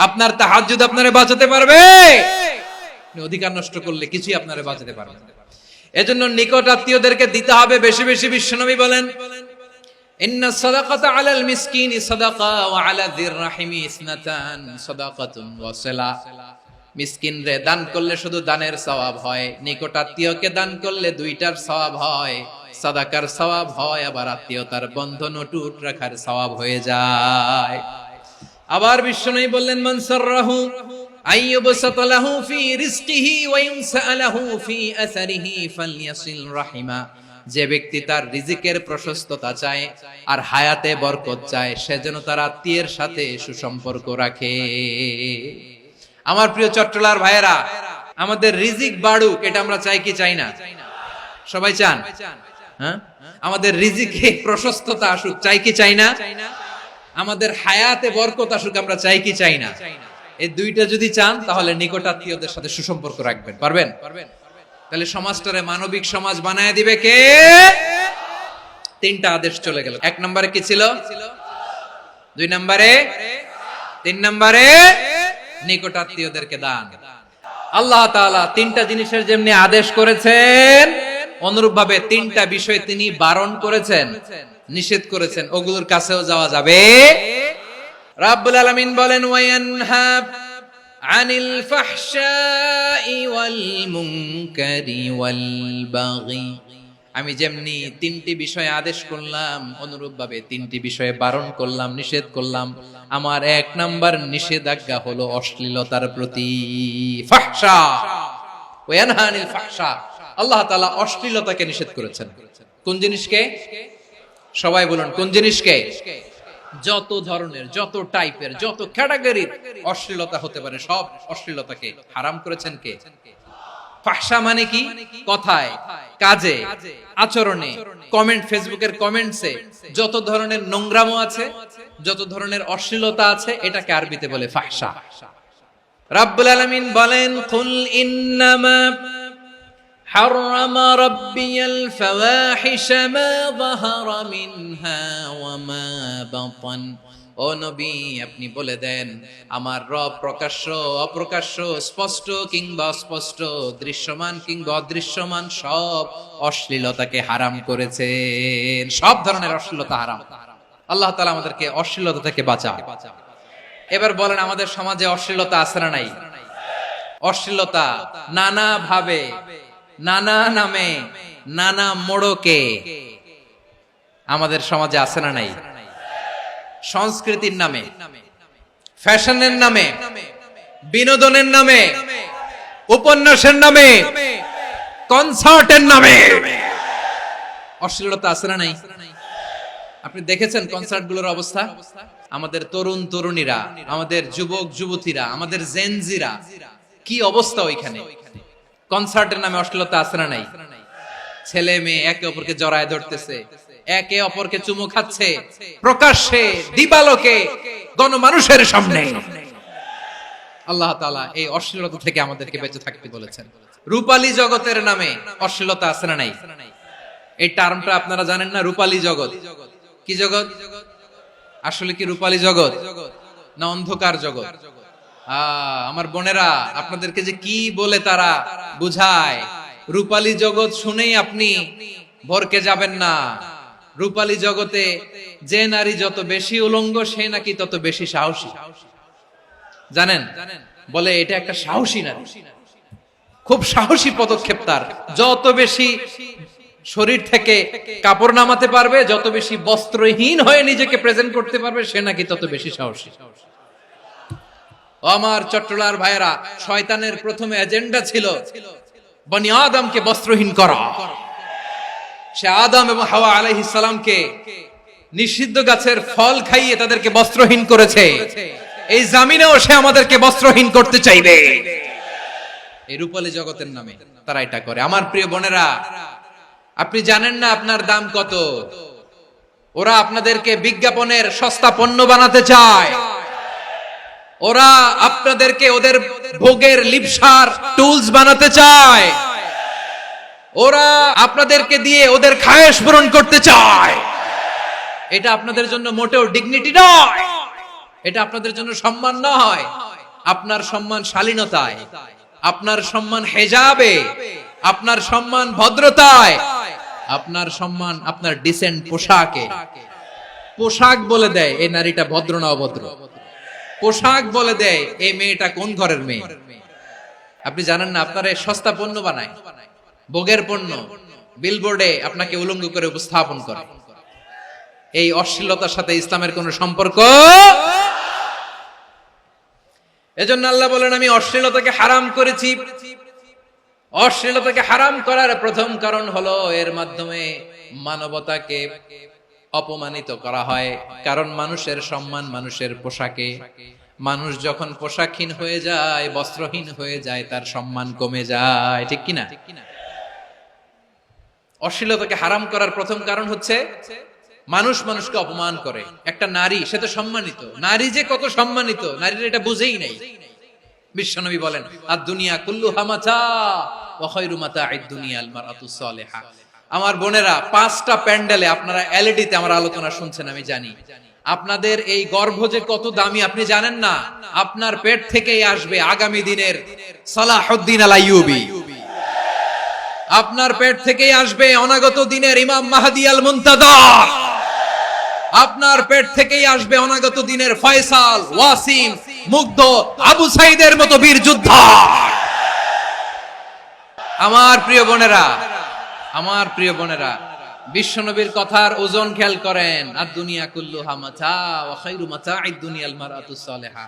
আপনার তাহাজ্জুদ আপনারে বাঁচাতে পারবে? অধিকার নষ্ট করলে কিছুই আপনারে বাঁচাতে পারবে না। এজন্য নিকট আত্মীয়দেরকে দিতে হবে বেশি বেশি। বিশ্বনবী বলেন ইন্না সাদাকাতা আলাল মিসকিনি সাদাকা ওয়া আলা যির রাহিমি ইসনাতান সাদাকাতুন ওয়া সিলা। মিসকিন রে দান করলে শুধু দানের সওয়াব হয়, নিকট আত্মীয়কে দান করলে দুইটার সওয়াব হয়, সাদাকার সওয়াব হয়, আবার আত্মীয়তার বন্ধন অটুট রাখার সওয়াব হয়ে যায়। আবার বিশ্বনবী বললেন মান সাররাহু আইয়ুবসাত লাহু ফি রিজকিহি ওয়া ইনসালাহু ফি আসারিহি ফালইয়াসিল রাহিমা। যে ব্যক্তি তার রিজিকের প্রশস্ততা চায় আর হায়াতে বরকত চায়, সে যেন তার আত্মীয়ের সাথে সুসম্পর্ক রাখে। আমার প্রিয় চট্টলার ভাইয়েরা, আমাদের রিজিক বাড়ুক, এটা আমরা চাই কি চাই না? সবাই চান? হ্যাঁ, আমাদের রিজিকে প্রশস্ততা আসুক, চাই কি চাই না? আমাদের হায়াতে বরকত আসুক, আমরা চাই কি চাই না? এই দুইটা যদি চান তাহলে নিকটাত্মীয়দের সাথে সুসম্পর্ক রাখবেন। পারবেন? তাহলে সমাজটারে মানবিক সমাজ বানায় দিবে কে? তিনটা আদেশ চলে গেল। 1 নম্বরে কি ছিল? 2 নম্বরে, 3 নম্বরে নিকটাত্মীয়দেরকে দান। আল্লাহ তাআলা তিনটা জিনিসের যেমনি আদেশ করেছেন, অনুরূপভাবে তিনটা বিষয় তিনি বারণ করেছেন, নিষেধ করেছেন, ওগুলোর কাছেও যাওয়া যাবে। রাব্বুল আলামিন বলেন, ওয়ায়ানহা আনিল ফাহশাই ওয়াল মুনকারি ওয়াল বাগি। আমি যেমনি তিনটি বিষয়ে আদেশ করলাম, অনুরূপভাবে তিনটি বিষয়ে বারণ করলাম, নিষেধ করলাম। আমার 1 নাম্বার নিষেধাজ্ঞা হলো অশ্লীলতার প্রতি। ফাহশা, ওয়ায়ানহা আনিল ফাহশা, আল্লাহ তাআলা অশ্লীলতাকে নিষেধ করেছেন। কোন জিনিসকে? সবাই বলুন, কোন জিনিসকে? যত ধরনের, যত টাইপের, যত ক্যাটাগরির অশ্লীলতা হতে পারে সব অশ্লীলতাকে হারাম করেছেন কে? ফাহশা মানে কি? কথায়, কাজে, আচরণে, কমেন্ট, ফেসবুকের কমেন্টসে যত ধরনের নোংরামো আছে, যত ধরনের অশ্লীলতা আছে, এটাকে আরবিতে বলে ফাহশা। রাব্বুল আলামিন বলেন, কুল ইন্নামা حرم ربي الفواحش ما ظهر منها وما بطن। ও নবী, আপনি বলে দেন, আমার রব প্রকাশ্য, অপ্রকাশ্য, স্পষ্ট কিংবা অস্পষ্ট, দৃশ্যমান কিংবা অদৃশ্যমান সব অশ্লীলতাকে হারাম করেছেন। সব ধরনের অশ্লীলতা হারাম। আল্লাহ তাআলা আমাদেরকে অশ্লীলতা থেকে বাঁচান। এবার বলেন, আমাদের সমাজে অশ্লীলতা আছে না নাই? অশ্লীলতা নানা ভাবে, নানা নামে, নানা মোড়কে আমাদের সমাজে আছে না নাই? সংস্কৃতির নামে, ফ্যাশনের নামে, বিনোদনের নামে, উপন্যাসের নামে, কনসার্টের নামে অশ্লীলতা আছে না নাই? আপনি দেখেছেন কনসার্ট গুলোর অবস্থা? আমাদের তরুণ তরুণীরা, আমাদের যুবক যুবতীরা, আমাদের জেনজিরা, কি অবস্থা ওইখানে? কনসার্টের নামে অশ্লীলতা আছে না নাই? ছেলে মেয়ে একে অপরকে জড়ায় ধরতেছে, একে অপরকে চুমু খাচ্ছে, প্রকাশ্যে, দিবালোকে, গণমানুষের সামনে। আল্লাহ তাআলা এই অশ্লীলতা থেকে আমাদেরকে বেঁচে থাকতে বলেছেন। রূপালী জগতের নামে অশ্লীলতা আছে না নাই? এই টার্মটা আপনারা জানেন না? রূপালী জগৎ কি জগৎ? আসলে কি রূপালী জগৎ না অন্ধকার জগৎ? আমার বোনেরা, আপনাদেরকে যে কি বলে তারা বুঝায়, রূপালী জগৎ শুনেই আপনি ভরকে যাবেন না। রূপালী জগতে যে নারী যত বেশি উলঙ্গ, সে নাকি তত বেশি সাহসী। জানেন? বলে এটা একটা সাহসী নারী, খুব সাহসী পদক্ষেপ তার। যত বেশি শরীর থেকে কাপড় নামাতে পারবে, যত বেশি বস্ত্রহীন হয়ে নিজেকে প্রেজেন্ট করতে পারবে, সে নাকি তত বেশি সাহসী। আমার চট্টলার ভাইয়েরা, শয়তানের প্রথমে এজেন্ডা ছিল বনি আদমকে বস্ত্রহীন করা। সে আদম এবং হাওয়া আলাইহিস সালামকে নিষিদ্ধ গাছের ফল খাইয়ে তাদেরকে বস্ত্রহীন করেছে। এই জামিনেও সে আমাদেরকে বস্ত্রহীন করতে চাইবে। এই রূপালী জগতের নামে তারা এটা করে। আমার প্রিয় বোনেরা, আপনি জানেন না আপনার দাম কত? ওরা আপনাদেরকে বিজ্ঞাপনের সস্তা পণ্য বানাতে চায়। ওরা আপনাদেরকে ওদের ভোগের লিপসার টুলস বানাতে চায়। ওরা আপনাদেরকে দিয়ে ওদের খায়েশ পূরণ করতে চায়। এটা আপনাদের জন্য মোটেও ডিগনিটি নয়, এটা আপনাদের জন্য সম্মান নয়। আপনার সম্মান শালীনতায়, আপনার সম্মান হেজাবে, আপনার সম্মান ভদ্রতায়, আপনার সম্মান আপনার ডিসেন্ট পোশাকে। পোশাক বলে দেয় এই নারীটা ভদ্র না অভদ্র। পোশাক বলে দেয় এই মেয়েটা কোন ঘরের মেয়ে। আপনি জানেন না? আপনারা সস্তা পণ্য বানায়, ভোগের পণ্য, বিলবোর্ডে আপনাকে উলঙ্গ করে উপস্থাপন করে। এই অশ্লীলতার সাথে ইসলামের কোন সম্পর্ক? এজন্য আল্লাহ বলেন, আমি অশ্লীলতাকে হারাম করেছি। অশ্লীলতাকে হারাম করার প্রথম কারণ হলো এর মাধ্যমে মানবতাকে অপমানিত করা হয়। কারণ মানুষের সম্মান মানুষের পোশাকে। মানুষ যখন পোশাকহীন হয়ে যায়, বস্ত্রহীন হয়ে যায়, তার সম্মান কমে যায়। ঠিক কিনা? অশ্লীলতাকে হারাম করার প্রথম কারণ হচ্ছে মানুষ মানুষকে অপমান করে। একটা নারী, সে তো সম্মানিত, নারী যে কত সম্মানিত নারীরা এটা বুঝেই নাই। বিশ্বনবী বলেন আদ-দুনিয়া কুল্লুহা মাতা ওয়া খায়রু মাতা'আদ দুনিয়া আল মারআতুস সালিহা। আমার বোনেরা, 5টা প্যান্ডেলে আপনারা এলইডিতে আমার আলোচনা শুনছেন, আমি জানি। আপনাদের এই গর্ভ যে কত দামি আপনি জানেন না। আপনার পেট থেকেই আসবে আগামী দিনের সালাহুদ্দিন আল আইয়ুবী। আপনার পেট থেকেই আসবে অনাগত দিনের ইমাম মাহদী আল মুনতাযর। আপনার পেট থেকেই আসবে অনাগত দিনের ফয়সাল, ওয়াসিম, মুগ্ধ, আবু সাইদের মতো বীর যোদ্ধা। আমার প্রিয় বোনেরা, আমার প্রিয় বোনেরা, বিশ্বনবীর কথার ওজন খেয়াল করেন। আদ-দুনিয়া কুল্লুহা মাতা ওয়া খায়রু মাতা'আদ দুনিয়া আল মারআতুস সালিহা।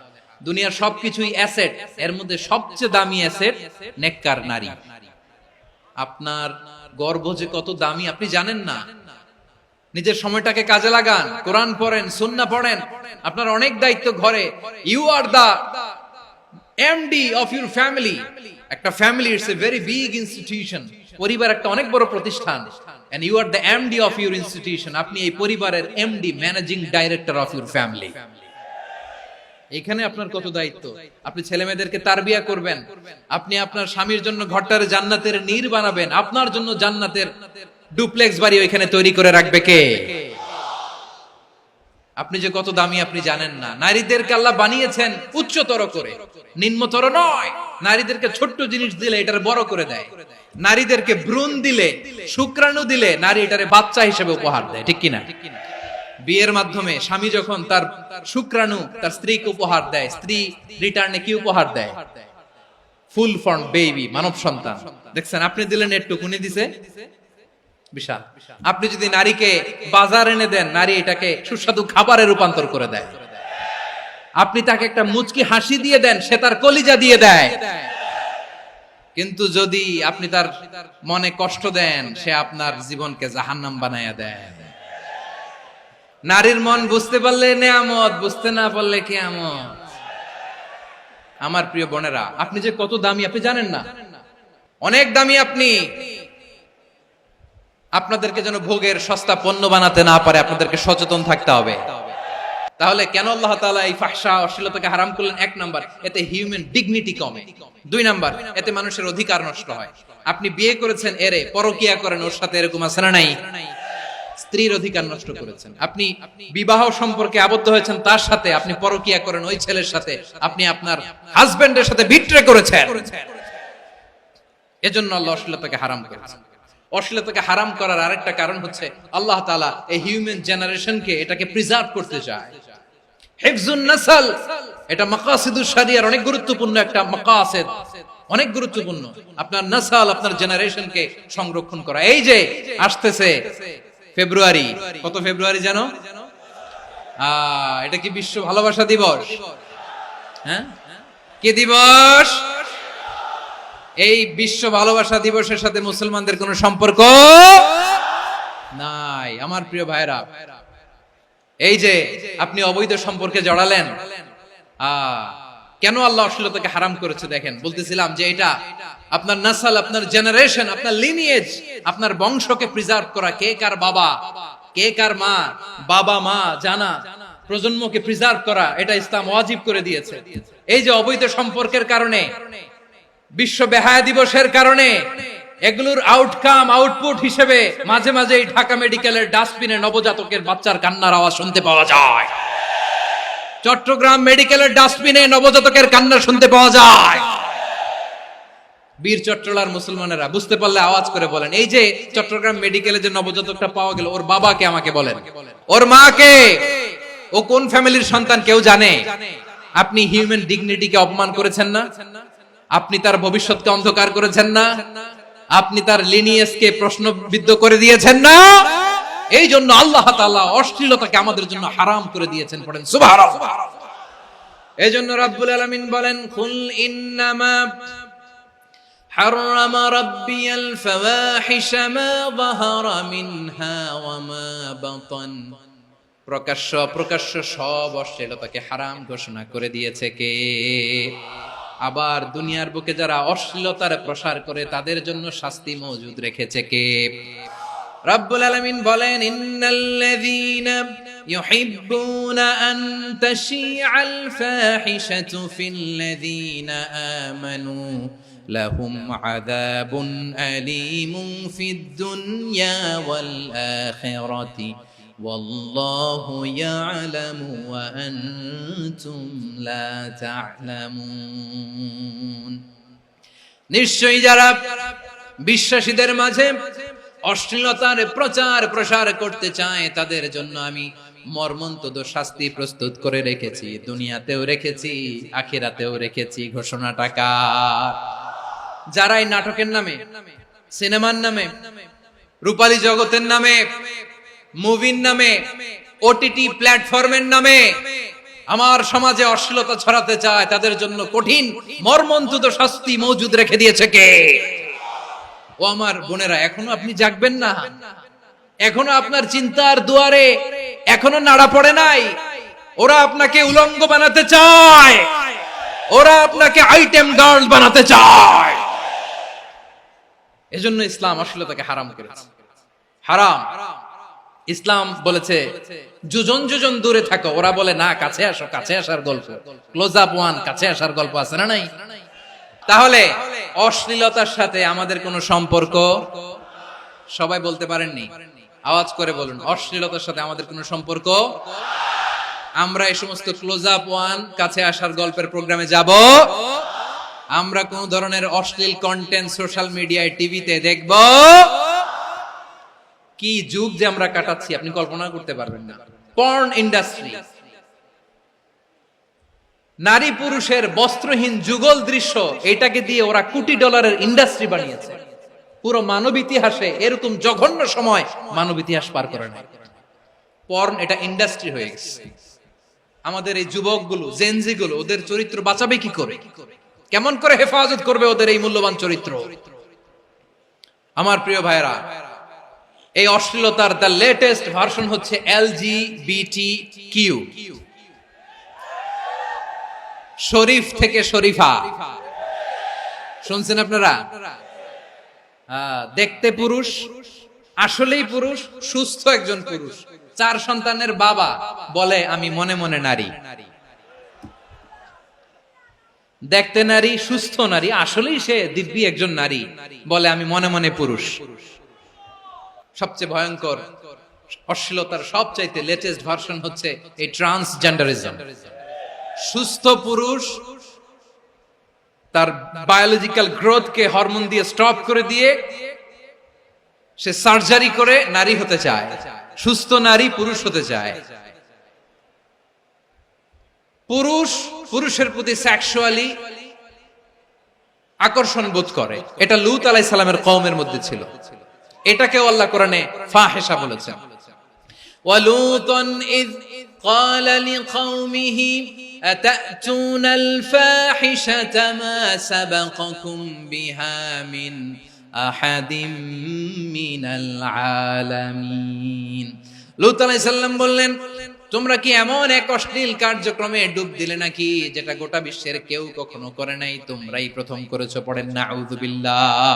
দুনিয়ার সবকিছুই অ্যাসেট, এর মধ্যে সবচেয়ে দামি অ্যাসেট নেককার নারী। আপনার গর্ভ যে কত দামি আপনি জানেন না। নিজের সময়টাকে কাজে লাগান, কোরআন পড়েন, সুন্নাহ পড়েন। আপনার অনেক দায়িত্ব ঘরে। You are the MD of your family. একটা family it's a very big institution. পরিবার একটা অনেক বড় প্রতিষ্ঠান। And you are the MD of your institution. আপনি এই পরিবারের MD, managing director of your family. এখানে আপনার কত দায়িত্ব। আপনি ছেলে মেয়েদেরকে তারবিয়া করবেন। আপনি আপনার স্বামীর জন্য ঘরটার জান্নাতের নীর বানাবেন। আপনার জন্য জান্নাতের ডুপ্লেক্স বাড়ি ওইখানে তৈরি করে রাখবে কে? আপনি যে কত দামি আপনি জানেন না। নারীদেরকে আল্লাহ বানিয়েছেন উচ্চতর করে, নিম্নতর নয়। নারীদেরকে ছোট্ট জিনিস দিলে এটারে বড় করে দেয়। নারীদেরকে ভ্রূণ দিলে, শুক্রাণু দিলে নারী এটারে বাচ্চা হিসেবে উপহার দেয়, ঠিক কিনা? বিয়ের মাধ্যমে স্বামী যখন তার শুক্রাণু তার স্ত্রীকে উপহার দেয়, স্ত্রী রিটার্নে কি উপহার দেয়? ফুল ফর্ম বেবি, মানব সন্তান। দেখছেন, আপনি দিলেন একটুক, উনি দিছে বিশাল। আপনি যদি নারীকে বাজার এনে দেন, নারী এটাকে সুস্বাদু খাবারে রূপান্তর করে দেয়। আপনি তাকে একটা মুচকি হাসি দিয়ে দেন, সে তার কলিজা দিয়ে দেয়। কিন্তু যদি আপনি তার মনে কষ্ট দেন, সে আপনার জীবনকে জাহান্নাম বানায়া দেয়। নারীর মন বুঝতে পারলে নেয়ামত, বুঝতে না পারলে কিয়ামত। আমার প্রিয় বোনেরা, আপনি যে কত দামি আপনি জানেন না। অনেক দামি আপনি। আপনাদেরকে যেন ভোগের সস্তা পণ্য বানাতে না পারে, আপনাদেরকে সচেতন থাকতে হবে। তাহলে কেন আল্লাহ তাআলা এই ফাহশা, অশ্লীলতাকে হারাম করলেন? 1 নাম্বার, এতে হিউম্যান ডিগনিটি কমে। 2 নাম্বার, এতে মানুষের অধিকার নষ্ট হয়। আপনি বিয়ে করেছেন এরে, পরকিয়া করেন ওর সাথে, এরকম আছে না নাই? স্ত্রীর অধিকার নষ্ট করেছেন। আপনি বিবাহ সম্পর্কে আবদ্ধ হয়েছেন তার সাথে, আপনি পরকিয়া করেন ওই ছেলের সাথে, আপনি আপনার হাজবেন্ডের সাথে বিট্রে করেছেন। এজন্য আল্লাহ অশ্লীলতাকে হারাম করেছেন। অশ্লীলতাকে হারাম করার আরেকটা কারণ হচ্ছে আল্লাহ তাআলা এই হিউম্যান জেনারেশনকে এটাকে প্রিজার্ভ করতে চায়। হিফজুন নাসল, এটা মাকাসিদুশ শরিয়ার অনেক গুরুত্বপূর্ণ একটা মাকাসিদ, অনেক গুরুত্বপূর্ণ। আপনার নাসল, আপনার জেনারেশনকে সংরক্ষণ করা। এই যে আসতেছে ফেব্রুয়ারি, কত ফেব্রুয়ারি জানো? এটা কি বিশ্ব ভালোবাসা দিবস? হ্যাঁ, কি দিবস? এই বিশ্ব ভালোবাসা দিবসের সাথে মুসলমানদের কোনো সম্পর্ক নাই। আমার প্রিয় ভাইরা, এই যে আপনি অবৈধ সম্পর্কে জড়ালেন, কেন আল্লাহ অশ্লীলতাকে হারাম করেছে দেখেন। বলতেছিলাম যে এটা আপনার নাসল, আপনার জেনারেশন, আপনার লিনিয়েজ, আপনার বংশকে প্রিজার্ভ করা। কে কার বাবা, কে কার মা, বাবা মা জানা, প্রজন্মকে প্রিজার্ভ করা, এটা ইসলাম ওয়াজিব করে দিয়েছে। এই যে অবৈধ সম্পর্কের কারণে, বিশ্ব বেহায়া দিবসের কারণে, এগুলোর আউটকাম, আউটপুট হিসেবে মাঝে মাঝে ঢাকা মেডিকেলের ডাস্টবিনে নবজাতকের বাচ্চার কান্নার আওয়াজ শুনতে পাওয়া যায়। চট্টগ্রাম মেডিকেলের ডাস্টবিনে নবজাতকের কান্না শুনতে পাওয়া যায়। বীর চট্টলার মুসলমানেরা বুঝতে পারলে আওয়াজ করে বলেন, এই যে চট্টগ্রাম মেডিকেলে যে নবজাতকটা পাওয়া গেল, ওর বাবাকে আমাকে বলেন, ওর মাকে, ও কোন ফ্যামিলির সন্তান কেউ জানে? আপনি হিউম্যান ডিগনিটিকে অপমান করেছেন না? আপনি তার ভবিষ্যৎকে অন্ধকার করেছেন না? আপনি তার লিনিয়েজকে প্রশ্নবিদ্ধ করে দিয়েছেন না? এই জন্য আল্লাহ তাআলা অশ্লীলতাকে আমাদের জন্য হারাম করে দিয়েছেন। পড়েন সুবহানাল্লাহ। এই জন্য রাব্বুল আলামিন বলেন, কুল ইন্নামা হারামা রাব্বিয়াল ফাওয়াহিশা মা যাহারা মিনহা ওয়া মা বাতান। প্রকাশ্য অপ্রকাশ্য সব অশ্লীলতাকে হারাম ঘোষণা করে দিয়েছে কে? আবার দুনিয়ার বুকে যারা অশ্লীলতার প্রসার করে তাদের জন্য শাস্তি মজুদ রেখেছে কে? রব্বুল আলামিন বলেন, ইন্নাল্লাযীনা يحبون أن تشيع الفاحشة في الذين آمنوا لهم عذاب أليم في الدنيا والآخرة والله يعلم وأنتم لا تعلمون নিশ্চয়ই যারা বিশ্বাসীদের মাঝে অশ্লীলতার প্রচার প্রসার করতে চায় তাদের জন্য আমি মর্মন্তুদ শাস্তি প্রস্তুত করে রেখেছি, দুনিয়াতেও রেখেছি, আখিরাতেও রেখেছি। ঘোষণাটা কার? যারা এই নাটকের নামে, সিনেমার নামে, রূপালী জগতের নামে, মুভির নামে, ওটিটি প্ল্যাটফর্মের নামে আমার সমাজে অশ্লীলতা ছড়াতে চায় তাদের জন্য কঠিন মর্মন্তুদ শাস্তি মজুদ রেখে দিয়েছে কে? ও আমার বোনেরা, এখনো আপনি জাগবেন না? এখনো আপনার চিন্তার দুয়ারে এখনো নাড়া পড়ে নাই? ওরা আপনাকে উলঙ্গ বানাতে চায়, ওরা আপনাকে আইটেম গার্ল বানাতে চায়। এজন্য ইসলাম অশ্লীলতাকে হারাম করেছে। হারাম। ইসলাম বলেছে যোজন যোজন দূরে থাকো, ওরা বলে না কাছে আসো, কাছে আসার গল্প, ক্লোজ আপ ওয়ান, কাছে আসার গল্প আছে না নাই? তাহলে অশ্লীলতার সাথে আমাদের কোনো সম্পর্ক? সবাই বলতে পারেননি, আওয়াজ করে বলুন, অশ্লীলতার সাথে আমাদের কোনো সম্পর্ক? আমরা এই সমস্ত ক্লোজ আপ ওয়ান, কাছে আসার গল্পের প্রোগ্রামে যাব? আমরা কোন ধরনের অশ্লীল কন্টেন্ট সোশ্যাল মিডিয়ায়, টিভিতে দেখব? কি যুগ যে আমরা কাটাচ্ছি আপনি কল্পনা করতে পারবেন না। পর্ন ইন্ডাস্ট্রি, নারী পুরুষের বস্ত্রহীন যুগল দৃশ্য, এটাকে দিয়ে ওরা কোটি ডলারের ইন্ডাস্ট্রি বানিয়েছে। পুরো মানব ইতিহাসে এরকম জঘন্য সময় মানব ইতিহাস পার করে নাই। পর্ন এটা ইন্ডাস্ট্রি হয়ে গেছে। আমাদের এই যুবকগুলো, জেনজি গুলো, ওদের চরিত্র বাঁচাবে কি করে? কেমন করে হেফাজত করবে ওদের এই মূল্যবান চরিত্র? আমার প্রিয় ভাইরা, এই অশ্লীলতার দ্য লেটেস্ট ভার্সন হচ্ছে LGBTQ, শরীফ থেকে শরীফা। শুনছেন আপনারা? দেখতে পুরুষ, আসলেই পুরুষ, সুস্থ একজন পুরুষ, 4 সন্তানের বাবা, বলে আমি মনে মনে নারী। দেখতে নারী, সুস্থ নারী, আসলেই সে দিব্যি একজন নারী, বলে আমি মনে মনে পুরুষ। সবচেয়ে ভয়ঙ্কর অশ্লীলতার সবচাইতে লেটেস্ট ভার্সন হচ্ছে এই ট্রান্সজেন্ডারিজম। সুস্থ পুরুষ তার বায়োলজিক্যাল গ্রোথকে হরমোন দিয়ে স্টপ করে দিয়ে সে সার্জারি করে নারী হতে চায়। সুস্থ নারী পুরুষ হতে চায়। পুরুষ পুরুষের প্রতি সেক্সুয়ালি আকর্ষণ বোধ করে। এটা লূত আলাইহিস সালামের কওমের মধ্যে ছিল। এটাকেও আল্লাহ কোরআনে ফাহিশা বলেছেন। ওয়ালুতান ইয ক্বালা লিকাওমিহি আতাতুনাল ফাহিশাতা মা সাবাকাকুম বিহা মিন আহাদিম মিনাল আলামিন। লূত আলাইহিস সালাম বললেন, তোমরা কি এমন এক অশ্লীল কার্যক্রমে ডুব দিলে নাকি যেটা গোটা বিশ্বের কেউ কখনো করে নাই, তোমরাই প্রথম করেছো। পড়েন নাউযুবিল্লাহ।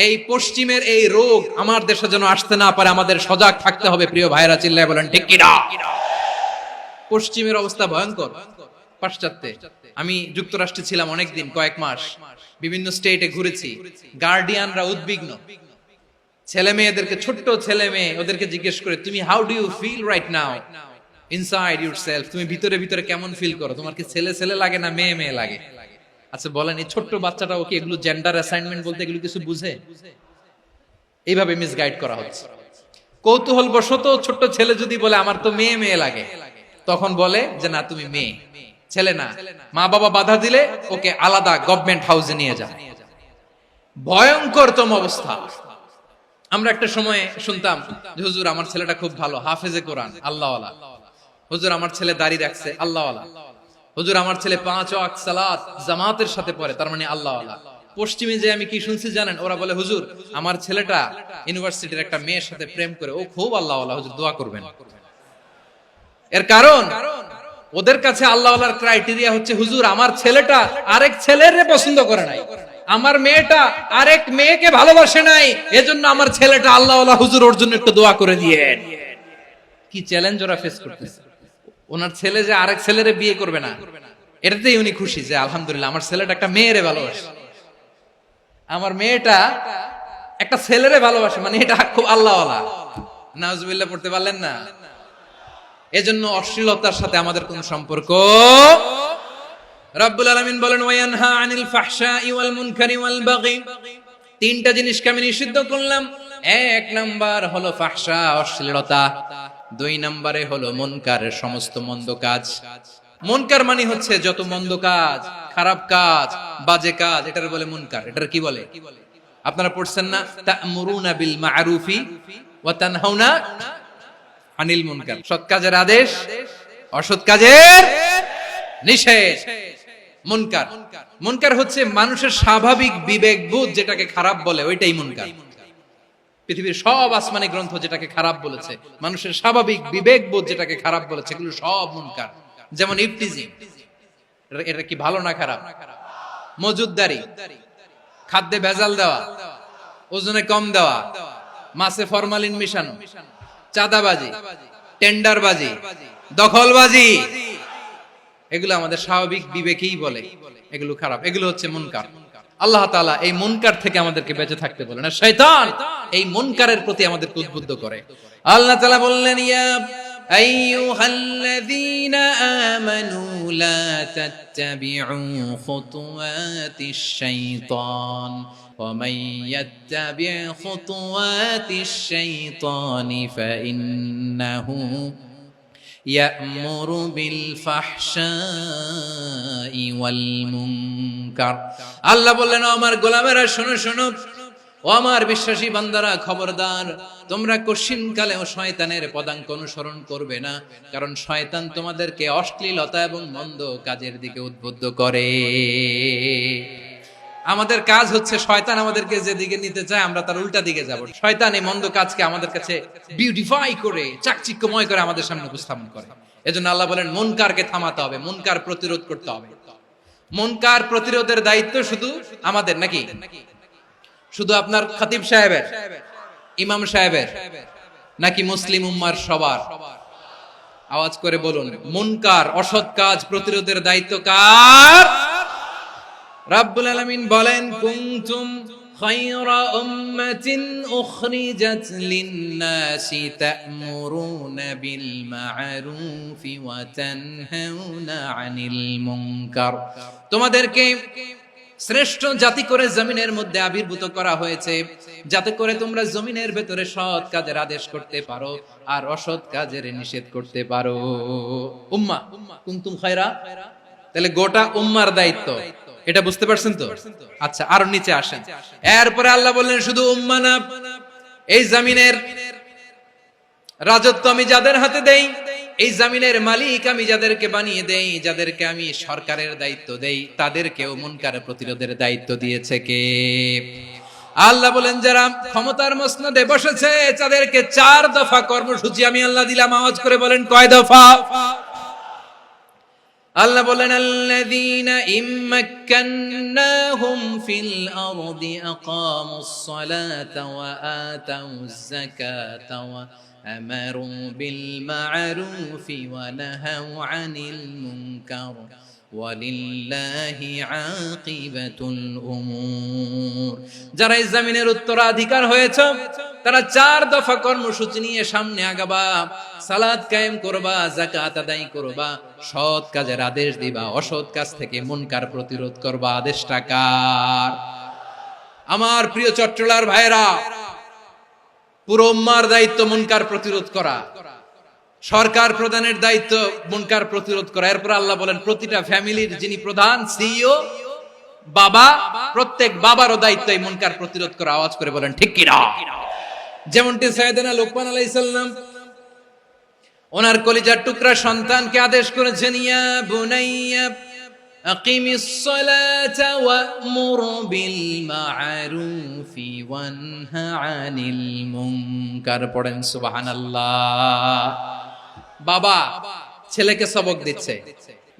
এই পশ্চিমের এই রোগ আমার দেশে যেন আসতে না পারে, আমাদের সজাগ থাকতে হবে। প্রিয় ভাইরা, চিল্লায় বলেন ঠিক কি না? পশ্চিমের অবস্থা ভয়ঙ্কর। পাশ্চাত্যে আমি যুক্তরাষ্ট্রে ছিলাম অনেকদিন, কয়েক মাস, বিভিন্ন স্টেটে ঘুরেছি। গার্ডিয়ানরা উদ্বিগ্ন, ছেলে মেয়েদেরকে, ছোট্ট ছেলে মেয়ে, ওদেরকে জিজ্ঞেস করে, তুমি how do you feel right now inside yourself? তুমি ভিতরে ভিতরে কেমন ফিল করো? তোমার কি ছেলে ছেলে লাগে না মেয়ে মেয়ে লাগে? আচ্ছা বলেন, এই ছোট্ট বাচ্চাটা ওকে এগুলো জেন্ডার অ্যাসাইনমেন্ট বলতে এগুলো কিছু বুঝে? এইভাবে মিসগাইড করা হচ্ছে। কৌতূহল বশত ছোট্ট ছেলে যদি বলে আমার তো মেয়ে মেয়ে লাগে, তখন বলে যে না তুমি মেয়ে, ছেলে না। মা বাবা বাধা দিলে ওকে আলাদা গভর্নমেন্ট হাউসে নিয়ে যায়। ভয়ঙ্করতম অবস্থা। আমরা একটা সময় শুনতাম যে হুজুর আমার ছেলেটা খুব ভালো, হাফেজে কোরআন, আল্লাহওয়ালা। হুজুর আমার ছেলে দাড়ি রাখছে, আল্লাহওয়ালা। হুজুর আমার ছেলে 5 ওয়াক্ত সালাত জামাতের সাথে পড়ে, তার মানে আল্লাহওয়ালা। পশ্চিমে যে আমি কি শুনছি জানেন? ওরা বলে হুজুর আমার ছেলেটা ইউনিভার্সিটির একটা মেয়ের সাথে প্রেম করে, ও খুব আল্লাহওয়ালা, হুজুর দোয়া করবেন। এর কারণ ওদের কাছে আল্লাহওয়ালার ক্রাইটেরিয়া হচ্ছে হুজুর আমার ছেলেটা আরেক ছেলের পছন্দ করে নাই, আমার মেয়েটা আরেক মেয়েকে ভালোবাসে নাই, এজন্য আমার ছেলেটা আল্লাহওয়ালা, হুজুর ওর জন্য একটু দোয়া করে দিয়েন। কি চ্যালেঞ্জ ওরা ফেস করতেছে। ওনার ছেলে যে আরেক ছেলেরে বিয়ে করবে না, এটাতেই উনি খুশি যে আলহামদুলিল্লাহ আমার ছেলেটা একটা মেয়েরে ভালোবাসে, আমার মেয়েটা একটা ছেলেরে ভালোবাসে, মানে এটা খুব আল্লাহওয়ালা। নাউজুবিল্লাহ পড়তে পারলেন না? এজন্য অশ্লীলতার সাথে আমাদের কোন সম্পর্ক। রব্বুল আলামিন বলেন ওয়ায়ানহা আনিল ফাহশাই ওয়াল মুনকারি ওয়াল বাগি, তিনটা জিনিসকে আমি নিষিদ্ধ করলাম। এক নাম্বার হলো ফাহশা, অশ্লীলতা। দুই নম্বরে হলো মুনকারের সমস্ত মন্দ কাজ। মুনকার মানে হচ্ছে যত মন্দ কাজ, খারাপ কাজ, বাজে কাজ, এটার বলে মুনকার। এটার কি বলে? আপনারা পড়ছেন না, তা'মুরুনা বিল মা'রুফি ওয়া তানহাউনা আনিল মুনকার। সৎ কাজের আদেশ, অসৎ কাজের নিষেধ। মুনকার, মুনকার হচ্ছে মানুষের স্বাভাবিক বিবেকবোধ যেটাকে খারাপ বলে, ওইটাই মুনকার। পৃথিবীর সব আসমানি গ্রন্থ যেটাকে খারাপ বলেছে, মানুষের স্বাভাবিক বিবেকবোধ যেটাকে খারাপ বলেছে, এগুলো সব মুনকার। যেমন ইফতিজিং, এটা কি ভালো না খারাপ? মজুদদারি, খাদ্যে ভেজাল দেওয়া, ওজনে কম দেওয়া, মাছে ফরমালিন মিশানো, চাঁদাবাজি, টেন্ডারবাজি, দখলবাজি, এগুলো আমাদের স্বাভাবিক বিবেকেই বলে এগুলো খারাপ, এগুলো হচ্ছে মুনকার। আল্লাহ তাআলা এই মুনকার থেকে আমাদেরকে বেঁচে থাকতে বলেন, আর শয়তান এই মুনকারের প্রতি আমাদেরকে উদ্বুদ্ধ করে। আল্লাহ তাআলা বললেন, ইয়া আইয়ুহাল্লাযীনা আমানু লা তাত্তাবিউ খুতুওয়াতিশ শাইতান ওয়া মান ইয়াত্তাবি' খুতুওয়াতিশ শাইতানি ফাইন্নাহু ইয়া'মুরু বিল ফাহশাই ওয়াল মুনকার। আল্লাহ বললেন, আমার গোলামেরা শোনো শোনো, ও আমার বিশ্বাসী বান্দারা খবরদার, তোমরা কশিনকালেও শয়তানের পদাঙ্ক অনুসরণ করবে না, কারণ শয়তান তোমাদেরকে অশ্লীলতা এবং মন্দ কাজের দিকে উদ্বুদ্ধ করে। আমাদের কাজ হচ্ছে শয়তান আমাদেরকে যেদিকে নিতে চায় আমরা তার উল্টা দিকে যাব। শয়তান এই মন্দ কাজকে আমাদের কাছে বিউটিফাই করে, চাকচিক্যময় করে আমাদের সামনে উপস্থাপন করে। এজন্য আল্লাহ বলেন মুনকারকে থামাতে হবে, মুনকার প্রতিরোধ করতে হবে। মুনকার প্রতিরোধের দায়িত্ব শুধু আমাদের নাকি? শুধু আপনার খতিব সাহেবের, ইমাম সাহেবের, নাকি মুসলিম উম্মার সবার? আওয়াজ করে বলুন, মুনকার অসৎ কাজ প্রতিরোধের দায়িত্ব কার? রাব্বুল আলামিন বলেন, কুনতুম খায়রা উম্মাতিন উখরিজাত লিন-নাসি তা'মুরুনা বিল মা'রুফি ওয়া তানহাউনা আনিল মুনকার। তোমাদেরকে শ্রেষ্ঠ জাতি করে জমিনের মধ্যে আবির্ভূত করা হয়েছে, যাতে করে তোমরা জমিনের ভেতরে সৎ কাজের আদেশ করতে পারো আর অসৎ কাজের নিষেধ করতে পারো। উম্মাহ, কুনতুম খায়রা, তাহলে গোটা উম্মার দায়িত্ব, এটা বুঝতে পারছেন তো? আচ্ছা, আরো নিচে আসেন। এরপরে আল্লাহ বললেন, শুধু উম্মাহ না, এই জমিনের রাজত্ব আমি যাদের হাতে দেই, এই জমিনের মালিক আমি যাদেরকে বানিয়ে দেই, যাদেরকে আমি সরকারের দায়িত্ব দেই, তাদেরকেও মুনকার প্রতিরোধের দায়িত্ব দিয়েছে কে? আল্লাহ বলেন, যারা ক্ষমতার মসনদে বসেছে তাদেরকে 4 দফা কর্মসূচি আমি আল্লাহ দিলাম। আওয়াজ করে বলেন, কয় দফা? আল্লাহ বলেন, আল্লাযীনা ইম্মাক্কান্নাহুম ফিল আরদি আকামুস সালাতা ওয়া আতাউয যাকাতা ওয়া আমারু বিল মা'রুফি ওয়া নাহাউ আনিল মুনকার ওয়ালিল্লাহি আকিবাতুল উমুর। যারা এই জমিনের উত্তরাধিকার হয়েছে তারা 4 দফা কর্মসূচি নিয়ে সামনে আগাবা। সালাত কায়েম করবা, যাকাত আদায় করবা, সৎ কাজের আদেশ দিবা, অসৎ কাজ থেকে মুনকার প্রতিরোধ করবা। আদেশটা কার? আমার প্রিয় চট্টলার ভাইরা, পুরো উম্মার দায়িত্ব মুনকার প্রতিরোধ করা, সরকার প্রধানের দায়িত্ব মুনকার প্রতিরোধ করা। এরপর আল্লাহ বলেন, প্রতিটা ফ্যামিলির যিনি প্রধান সিইও বাবা, প্রত্যেক বাবারও দায়িত্ব এই মুনকার প্রতিরোধ করা। আওয়াজ করে বলেন ঠিক কিনা? যেমনটি সাইয়েদনা লোকমান আলাইহিস সালাম ওনার কলিজার টুকরা সন্তানকে আদেশ করেছেন, ইয়া বুনাইয়া আকিমিস সালাতা ওয়া'মুর বিল মা'রুফি ওয়ানহা আনিল মুনকার। পড়েন সুবহানাল্লাহ। বাবা ছেলেকে সবক দিচ্ছে,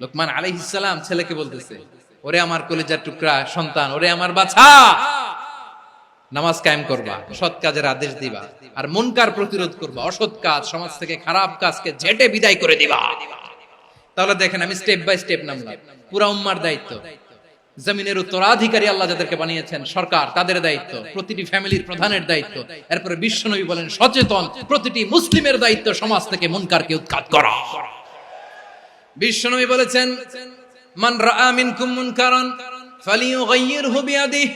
লোকমান আলাইহিস সালাম ছেলেকে বলতেছে, ওরে আমার কলিজার টুকরা সন্তান, ওরে আমার বাছা, নামাজ কায়েম করবা, সৎ কাজের আদেশ দিবা, আর মুনকার প্রতিরোধ করবা, অসৎ কাজ সমাজ থেকে খারাপ কাজকে ঝেঁটে বিদায় করে দিবা। তাহলে দেখেন আমি স্টেপ বাই স্টেপ নামলাম। পুরা উম্মার দায়িত্ব, জমিনের উত্তরাধিকারী আল্লাহ যাদেরকে বানিয়েছেন সরকার, তাদের দায়িত্ব, প্রতিটি ফ্যামিলির প্রধানের দায়িত্ব, এরপরে বিশ্বনবী বলেন সচেতন প্রতিটি মুসলিমের দায়িত্ব সমাজ থেকে মুনকারকে উৎখাত করা। বিশ্বনবী বলেছেন মান রাআ মিনকুম মুনকারান ফালিয়ুগাইয়িরহু বিয়াদিহি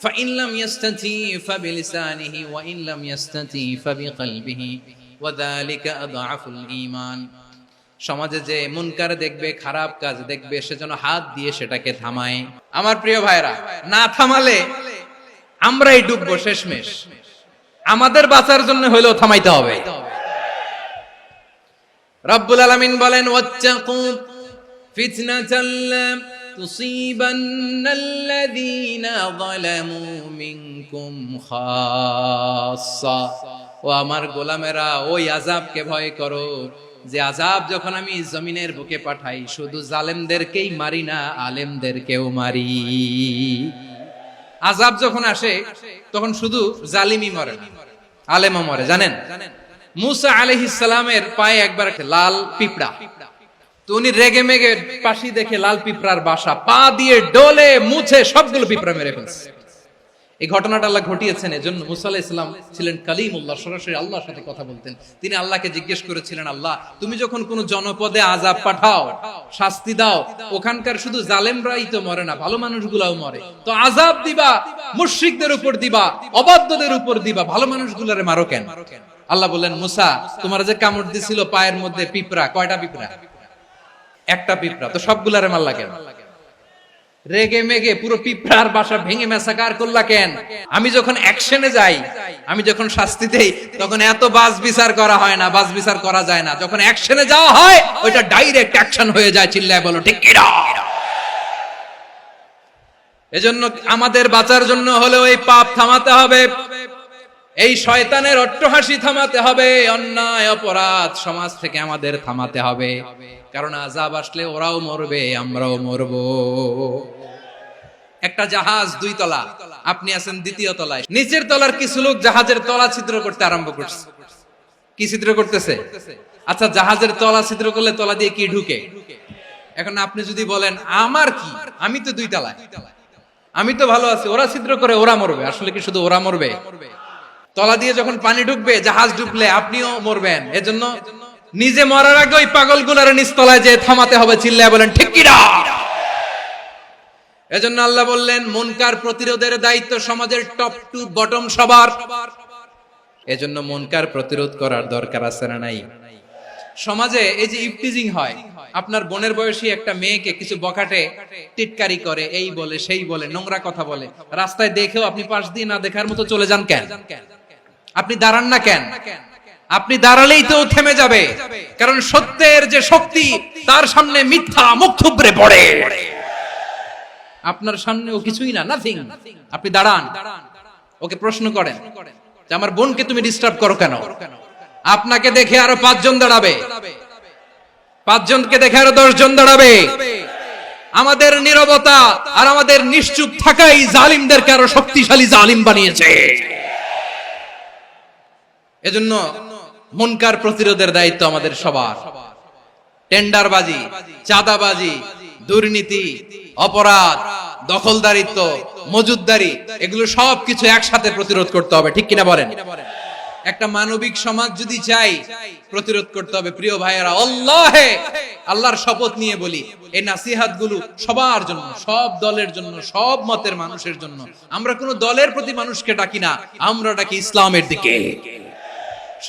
ফাইন লাম ইয়াস্তাতি ফাবিলিসানিহি ওয়া ইন লাম ইয়াস্তাতি ফাবিকলবিহি ওয়া যালিকা আযআফুল ঈমান। সমাজে যে মুনকার দেখবে, খারাপ কাজ দেখবে, সেজন্য হাত দিয়ে সেটাকে থামায়। আমার প্রিয় ভাইরা, না থামালে আমরাই ডুববো শেষমেশ। আমাদের বাঁচার জন্য হইলেও থামাইতে হবে। রব্বুল আলামিন বলেন ওয়াত্তাকু ফিতনাতাল লা তুসিবান্নাল্লাযীনা যালামু মিনকুম খাসসা। ও আমার গোলামেরা, ওই আযাবকে ভয় করো যে আযাব যখন আমি জমিনের বুকে পাঠাই শুধু জালেমদেরকেই মারি না, আলেমদেরকেও মারি। আযাব যখন আসে তখন শুধু জালিমই মরে না, আলেমও মরে। জানেন মুসা আলাইহিস সালামের পায়ে একবার লাল পিঁপড়া, তো উনি রেগে মেগে পাশি দেখে লাল পিঁপড়ার বাসা, পা দিয়ে ডলে মুছে সবগুলো পিঁপড়া মেরে ফেলছে। এই ঘটনাটা আল্লাহ ঘটিয়েছেন এজন্য মুসা আলাইহিস সালাম ছিলেন কালিমুল্লাহ, সরাসরি আল্লাহর সাথে কথা বলতেন। তিনি আল্লাহকে জিজ্ঞেস করেছিলেন, আল্লাহ তুমি যখন কোন জনপদে আযাব পাঠাও, শাস্তি দাও, ওখানকার শুধু জালেমরাই তো মরে না, ভালো মানুষগুলাও মরে, তো আযাব দিবা মুশরিকদের উপর দিবা, অবাধ্যদের উপর দিবা, ভালো মানুষগুলোরে মারো কেন? আল্লাহ বললেন মুসা তোমার যে কামড় দিছিল পায়ের মধ্যে পিঁপড়া, কয়টা পিঁপড়া? একটা পিঁপড়া, তো সবগুলারে মারলা কেন? রেগে মেগে পুরো পিঁপড়ার বাসা ভেঙে মেসাকার করলা কেন? আমি যখন অ্যাকশনে যাই, আমি যখন শাস্তি দেই, তখন এত বাস বিচার করা হয় না, বাস বিচার করা যায় না। যখন অ্যাকশনে যাওয়া হয় ওইটা ডাইরেক্ট অ্যাকশন হয়ে যায়। চিল্লায় বলো ঠিক কিনা? এজন্য আমাদের বাঁচার জন্য হলে ওই পাপ থামাতে হবে, এই শয়তানের অট্টহাসি থামাতে হবে, অন্যায় অপরাধ সমাজ থেকে আমাদের থামাতে হবে। কারণ আযাব আসলে ওরাও মরবে, আমরাও মরব। একটা জাহাজ 2 তলা, আপনি আছেন 2য় তলায়, নিচের তলার কিছু লোক জাহাজের তলা ছিদ্র করতে আরম্ভ করছে। কি ছিদ্র করতেছে? আচ্ছা জাহাজের তলা ছিদ্র করলে তলা দিয়ে কি ঢুকে? এখন আপনি যদি বলেন আমার কি, আমি তো 2 তলায়, আমি তো ভালো আছি, ওরা ছিদ্র করে ওরা মরবে, আসলে কি শুধু ওরা মরবে? তলা দিয়ে যখন পানি ঢুকবে, জাহাজ ঢুকলে আপনিও মরবেন। এজন্য নিজে মরার আগে ওই পাগলগুলোর নিচতলায় যে থামাতে হবে। চিল্লায় বলেন ঠিক কিনা? এজন্য আল্লাহ বললেন মুনকার প্রতিরোধের দায়িত্ব সমাজের টপ টু বটম সবার। এজন্য মুনকার প্রতিরোধ করার দরকার আছে না নাই? সমাজে এই যে ইফটিজিং হয়, আপনার বোনের বয়সী একটা মেয়েকে কিছু বখাটে টিটকারি করে, এই বলে সেই বলে, নোংরা কথা বলে, রাস্তায় দেখেও আপনি পাশ দিয়ে না দেখার মতো চলে যান কেন? আপনি দাঁড়ান না কেন? আপনি দাঁড়ালেই তো থেমে যাবে, কারণ সত্যের যে শক্তি তার সামনে মিথ্যা মুখ থুবড়ে পড়ে। আপনার সামনে ও কিছুই না, নাথিং। আপনি দাঁড়ান, ওকে প্রশ্ন করেন যে আমার বোনকে তুমি ডিস্টার্ব করো কেন? আপনাকে দেখে আরো 5 জন দাঁড়াবে, 5 জনকে দেখে আরো 10 জন দাঁড়াবে। আমাদের নীরবতা আর আমাদের নিশ্চুপ থাকাই জালিমদেরকে আরো শক্তিশালী জালিম বানিয়েছে। এজন্য মুনকার প্রতিরোধের দায়িত্ব আমাদের সবার। টেন্ডারবাজি, চাঁদাবাজি, দুর্নীতি, অপরাধ, দখলদারিত্ব, মজুদদারি, এগুলো সবকিছু একসাথে প্রতিরোধ করতে হবে। ঠিক কিনা বলেন? একটা মানবিক সমাজ যদি চাই, প্রতিরোধ করতে হবে। প্রিয় ভাইয়েরা, আল্লাহর শপথ নিয়ে বলি, এই নাসিহাত গুলো সবার জন্য, সব দলের জন্য, সব মতের মানুষের জন্য। আমরা কোনো দলের প্রতি মানুষকে ডাকি না, আমরা ডাকি ইসলামের দিকে।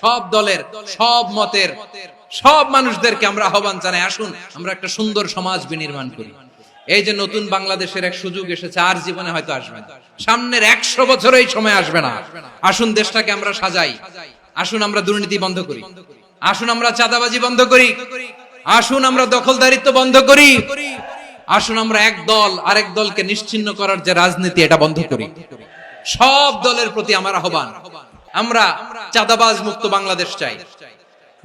সব দলের, সব মতের, সব মানুষদেরকে আমরা আহ্বান জানাই, আসুন আমরা একটা সুন্দর সমাজ বিনির্মাণ করি। এই যে নতুন বাংলাদেশের এক সুযোগ এসেছে, আর জীবনে হয়তো আসবে না, সামনের 100 বছর এই সময় আসবে না। আসুন দেশটাকে আমরা সাজাই, আসুন আমরা দুর্নীতি বন্ধ করি, আসুন আমরা চাঁদাবাজি বন্ধ করি, আসুন আমরা দখলদারিত্ব বন্ধ করি, আসুন আমরা এক দল আরেক দলকে নিশ্চিহ্ন করার যে রাজনীতি, এটা বন্ধ করি। সব দলের প্রতি আমার আহ্বান, আমরা চাঁদাবাজ মুক্ত বাংলাদেশ চাই,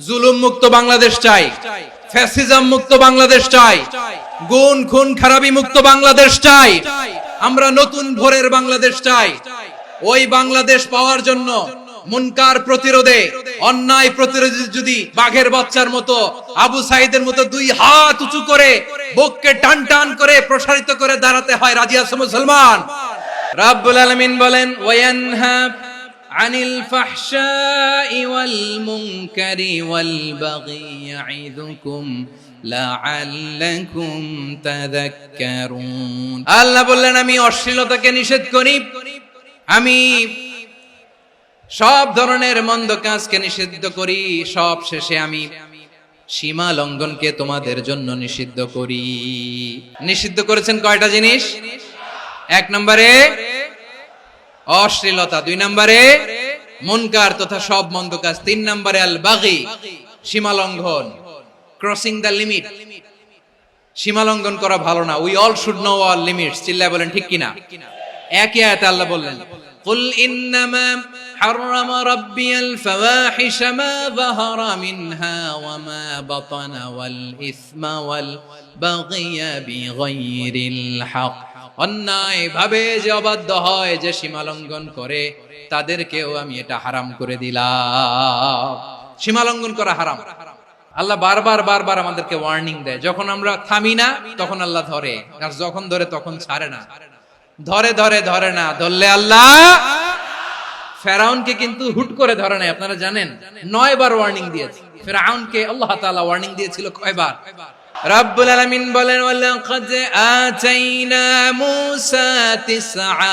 জুলুম মুক্ত বাংলাদেশ চাই, ফ্যাসিজম মুক্ত বাংলাদেশ চাই, গুণ খুন খারাপি মুক্ত বাংলাদেশ চাই, আমরা নতুন ভোরের বাংলাদেশ চাই। ওই বাংলাদেশ পাওয়ার জন্য মুনকার প্রতিরোধে, অন্যায় প্রতিরোধে যদি বাঘের বাচ্চার মতো, আবু সাইদের মতো দুই হাত উঁচু করে বুককে টান টান করে প্রসারিত করে দাঁড়াতে হয়, রাজি আছো মুসলমান? রাব্বুল আলামিন বলেন ওয়ায়ানহা আনিল ফাহশাই ওয়াল মুনকারি ওয়াল বাগি ইয়াইদুকুম লাআল্লাকুম তাযাক্কারুন। আল্লাহ বললেন আমি অশ্লীলতাকে নিষেধ করি, আমি সব ধরনের মন্দ কাজকে নিষিদ্ধ করি, সব শেষে আমি সীমা লঙ্ঘনকে তোমাদের জন্য নিষিদ্ধ করি। নিষিদ্ধ করেছেন কয়টা জিনিস? 1 নম্বরে অশ্লীলতা, 2 নম্বরে মুনকার তথা সব মন্দ কাজ, 3 নম্বরে আল বাগি সীমা লঙ্ঘন, ক্রসিং দ্য লিমিট। সীমা লঙ্ঘন করা ভালো না। We all should know our limits. চিল্লায় বলেন ঠিক কিনা? একই আয়াতে আল্লাহ বললেন কুল ইন্নামা حرم ربي الفواحش ما ظهر منها وما بطن والإثم والبغي بغير الحق। অন্যায় ভাবে যে অবাধ্য হয়, যে সীমা লঙ্ঘন করে, তাদেরকেও আমি এটা হারাম করে দিলাম। সীমা লঙ্ঘন করা হারাম। আল্লাহ বারবার বারবার আমাদেরকে ওয়ার্নিং দেয়। যখন আমরা থামি না তখন আল্লাহ ধরে, আর যখন ধরে তখন ছাড়ে না। ধরে ধরে ধরে না, ধরলে আল্লাহ ফেরাউনকে কিন্তু হুট করে ধরে নাই, আপনারা জানেন 9 বার ওয়ার্নিং দিয়েছে। ফেরাউনকে আল্লাহ তাআলা ওয়ার্নিং দিয়েছিল কয়বার? রাব্বুল আলামিন বলেন ওয়ালাকাদ আতাইনা মূসা 9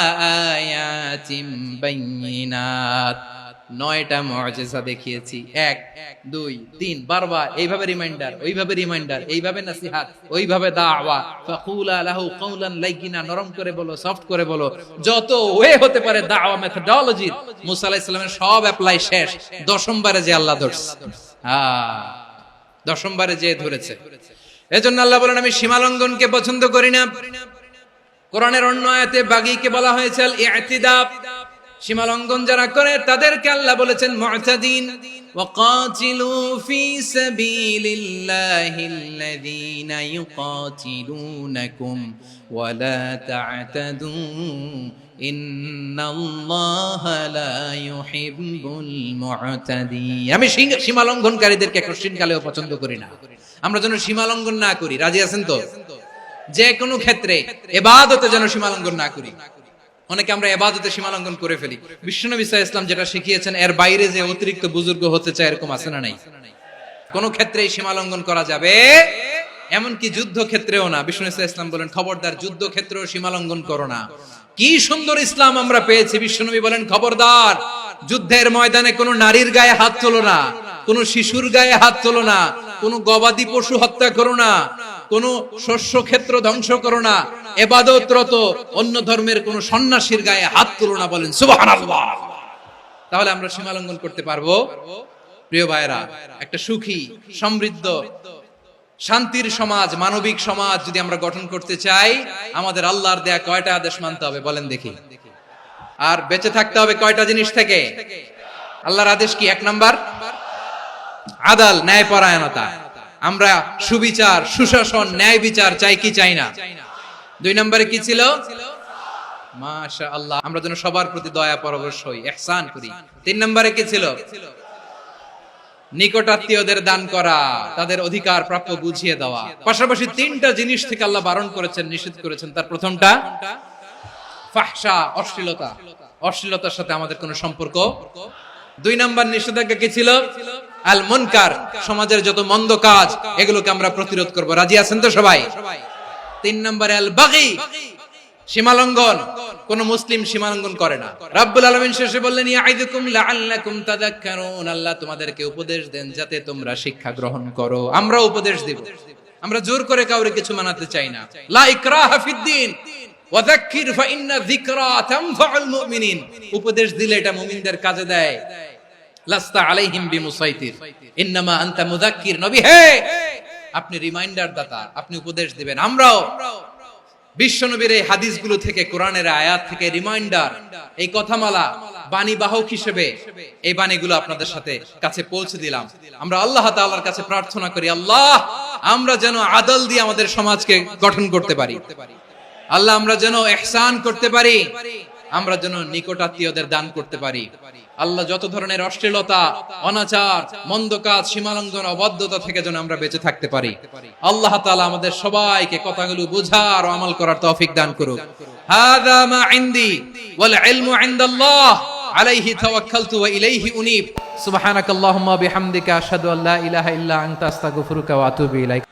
আয়াতিন বাইয়িনাত। 9টা মুআজিজা দেখিয়েছি, 1 2 3 বারবার এইভাবে রিমাইন্ডার, ওইভাবে রিমাইন্ডার, এইভাবে নসিহত, ওইভাবে দাওয়া। ফাকুলা লাহু কাওলান লাইয়িনা, নরম করে বলো, সফট করে বলো, যত ওয়ে হতে পারে দাওয়া মেথডোলজি। মুসা আলাইহিস সালামের সব অ্যাপ্লাই শেষ, 10ম বারে যে আল্লাহ ধরছে। 10ম বারে যে ধরেছে। এজন্য আল্লাহ বলেন আমি সীমা লঙ্ঘনকে পছন্দ করি না। কোরআনের অন্য আয়াতে বাগীকে বলা হয়েছে আল ইতিদা, সীমা লঙ্ঘন যারা করে তাদেরকে আল্লাহ বলেছেন মুতাদিন। ওয়াকাতিলু ফি সাবিলিল্লাহিল্লাযীনা ইউকাতিলুনাকুম ওয়ালা তা'তাদু ইন্নাল্লাহা লা ইউহিব্বুল মুতাদিন। আমি সীমা লঙ্ঘনকারীদেরকে কোশ্চিনকালেও পছন্দ করি না। আমরা যেন সীমা লঙ্ঘন না করি, রাজি আছেন তো? যে কোনো ক্ষেত্রে ইবাদতে যেন সীমা লঙ্ঘন না করি। অনেকে আমরা ইবাদতে সীমা লঙ্ঘন করে ফেলি। বিশ্বনবী সাল্লাল্লাহু আলাইহি ওয়াসাল্লাম যেটা শিখিয়েছেন এর বাইরে যে অতিরিক্ত বুজুর্গ হতে চায়, এরকম আছে না নাই? কোন ক্ষেত্রেই সীমা লঙ্ঘন করা যাবে, এমনকি যুদ্ধ ক্ষেত্রেও না। বিশ্বনবী সাল্লাল্লাহু আলাইহি ওয়াসাল্লাম বলেন খবরদার যুদ্ধ ক্ষেত্রেও সীমা লঙ্ঘন করো না। কি সুন্দর ইসলাম আমরা পেয়েছি। বিশ্বনবী বলেন খবরদার যুদ্ধের ময়দানে কোনো নারীর গায়ে হাত তোলো না, কোনো শিশুর গায়ে হাত তোলো না, কোনো গবাদি পশু হত্যা করো না, কোনো শস্য ক্ষেত্র ধ্বংস করো না, ইবাদতরত অন্য ধর্মের কোনো সন্ন্যাসীর গায়ে হাত তোলো না। বলেন সুবহানাল্লাহ। তাহলে আমরা সীমা লঙ্ঘন করতে পারবো? প্রিয় ভাইরা, একটা সুখী, সমৃদ্ধ, শান্তির সমাজ, মানবিক সমাজ যদি আমরা গঠন করতে চাই, আমাদের আল্লাহর দেয়া কয়টা আদেশ মানতে হবে বলেন দেখি? আর বেঁচে থাকতে হবে কয়টা জিনিস থেকে? আল্লাহর আদেশ কি? 1 নাম্বার আদাল, ন্যায়পরায়ণতা। আমরা সুবিচার, সুশাসন, ন্যায় বিচার চাই কি চাই না? 2 নম্বরে কি ছিল? মাশাআল্লাহ, আমরা যেন সবার প্রতি দয়া পরবশ হই, ইহসান করি। 3 নম্বরে কি ছিল? নিকটাত্মীয়দের দান করা, তাদের অধিকার প্রাপ্য বুঝিয়ে দেওয়া। পাশাপাশি 3টা জিনিস থেকে আল্লাহ বারণ করেছেন, নিষেধ করেছেন। তার প্রথমটা ফাহশা, অশ্লীলতা। অশ্লীলতার সাথে আমাদের কোনো সম্পর্ক। 2 নম্বর নিষেধাজ্ঞা কি ছিল? আল মুনকার, সমাজের যত মন্দ কাজ এগুলোকে আমরা প্রতিরোধ করব। রাজি আছেন তো সবাই? 3 নম্বরে আল বাগী, সীমালঙ্ঘন। কোন মুসলিম সীমালঙ্ঘন করে না। রাব্বুল আলামিন শেষে বললেন ইয়াইদুকুম লাআল্লাকুম তাযাক্কারুন, আল্লাহ তোমাদেরকে উপদেশ দেন যাতে তোমরা শিক্ষা গ্রহণ করো। আমরা উপদেশ দেব, আমরা জোর করে কাউরে কিছু মানাতে চাই না। লা ইকরাহা ফিদ্দিন ওয়াযাক্কির ফাইন্না যিকরা তানফাউল মুমিনিন। উপদেশ দিলে এটা মুমিনদের কাজে দেয়। লাস্তা আলাইহিম বিমুসাইতির ইন্নামা আনতা মুযাক্কির। নবী হে, আপনি রিমাইন্ডার দাতা, আপনি উপদেশ দিবেন। আমরাও বিশ্বনবীর এই হাদিসগুলো থেকে, কোরআনের আয়াত থেকে রিমাইন্ডার, এই কথামালা বাণীবাহক হিসেবে এই বাণীগুলো আপনাদের সাথে কাছে পৌঁছে দিলাম। আমরা আল্লাহ তাআলার কাছে প্রার্থনা করি, আল্লাহ আমরা যেন আদল দিয়ে আমাদের সমাজকে গঠন করতে পারি। আল্লাহ আমরা যেন ইহসান করতে পারি। আমরা যেন নিকট আত্মীয়দের দান করতে পারি। আল্লাহ যত ধরনের অশ্লীলতা, অনাচার, মন্দ কাজ, সীমালঙ্ঘন, অবাধ্যতা থেকে যেন আমরা বেঁচে থাকতে পারি। আল্লাহ তাআলা আমাদের সবাইকে কথাগুলো বোঝার ও আমল করার তৌফিক দান করুক। হাযা মা ইনদি ওয়াল ইলমু ইনদাল্লাহ আলাইহি তাওয়াক্কালতু ওয়া ইলাইহি উনীব। সুবহানাকাল্লাহুম্মা বিহামদিকা আশহাদু আল্লা ইলাহা ইল্লা আনতা আস্তাগফিরুকা ওয়া আতুবু ইলাইক।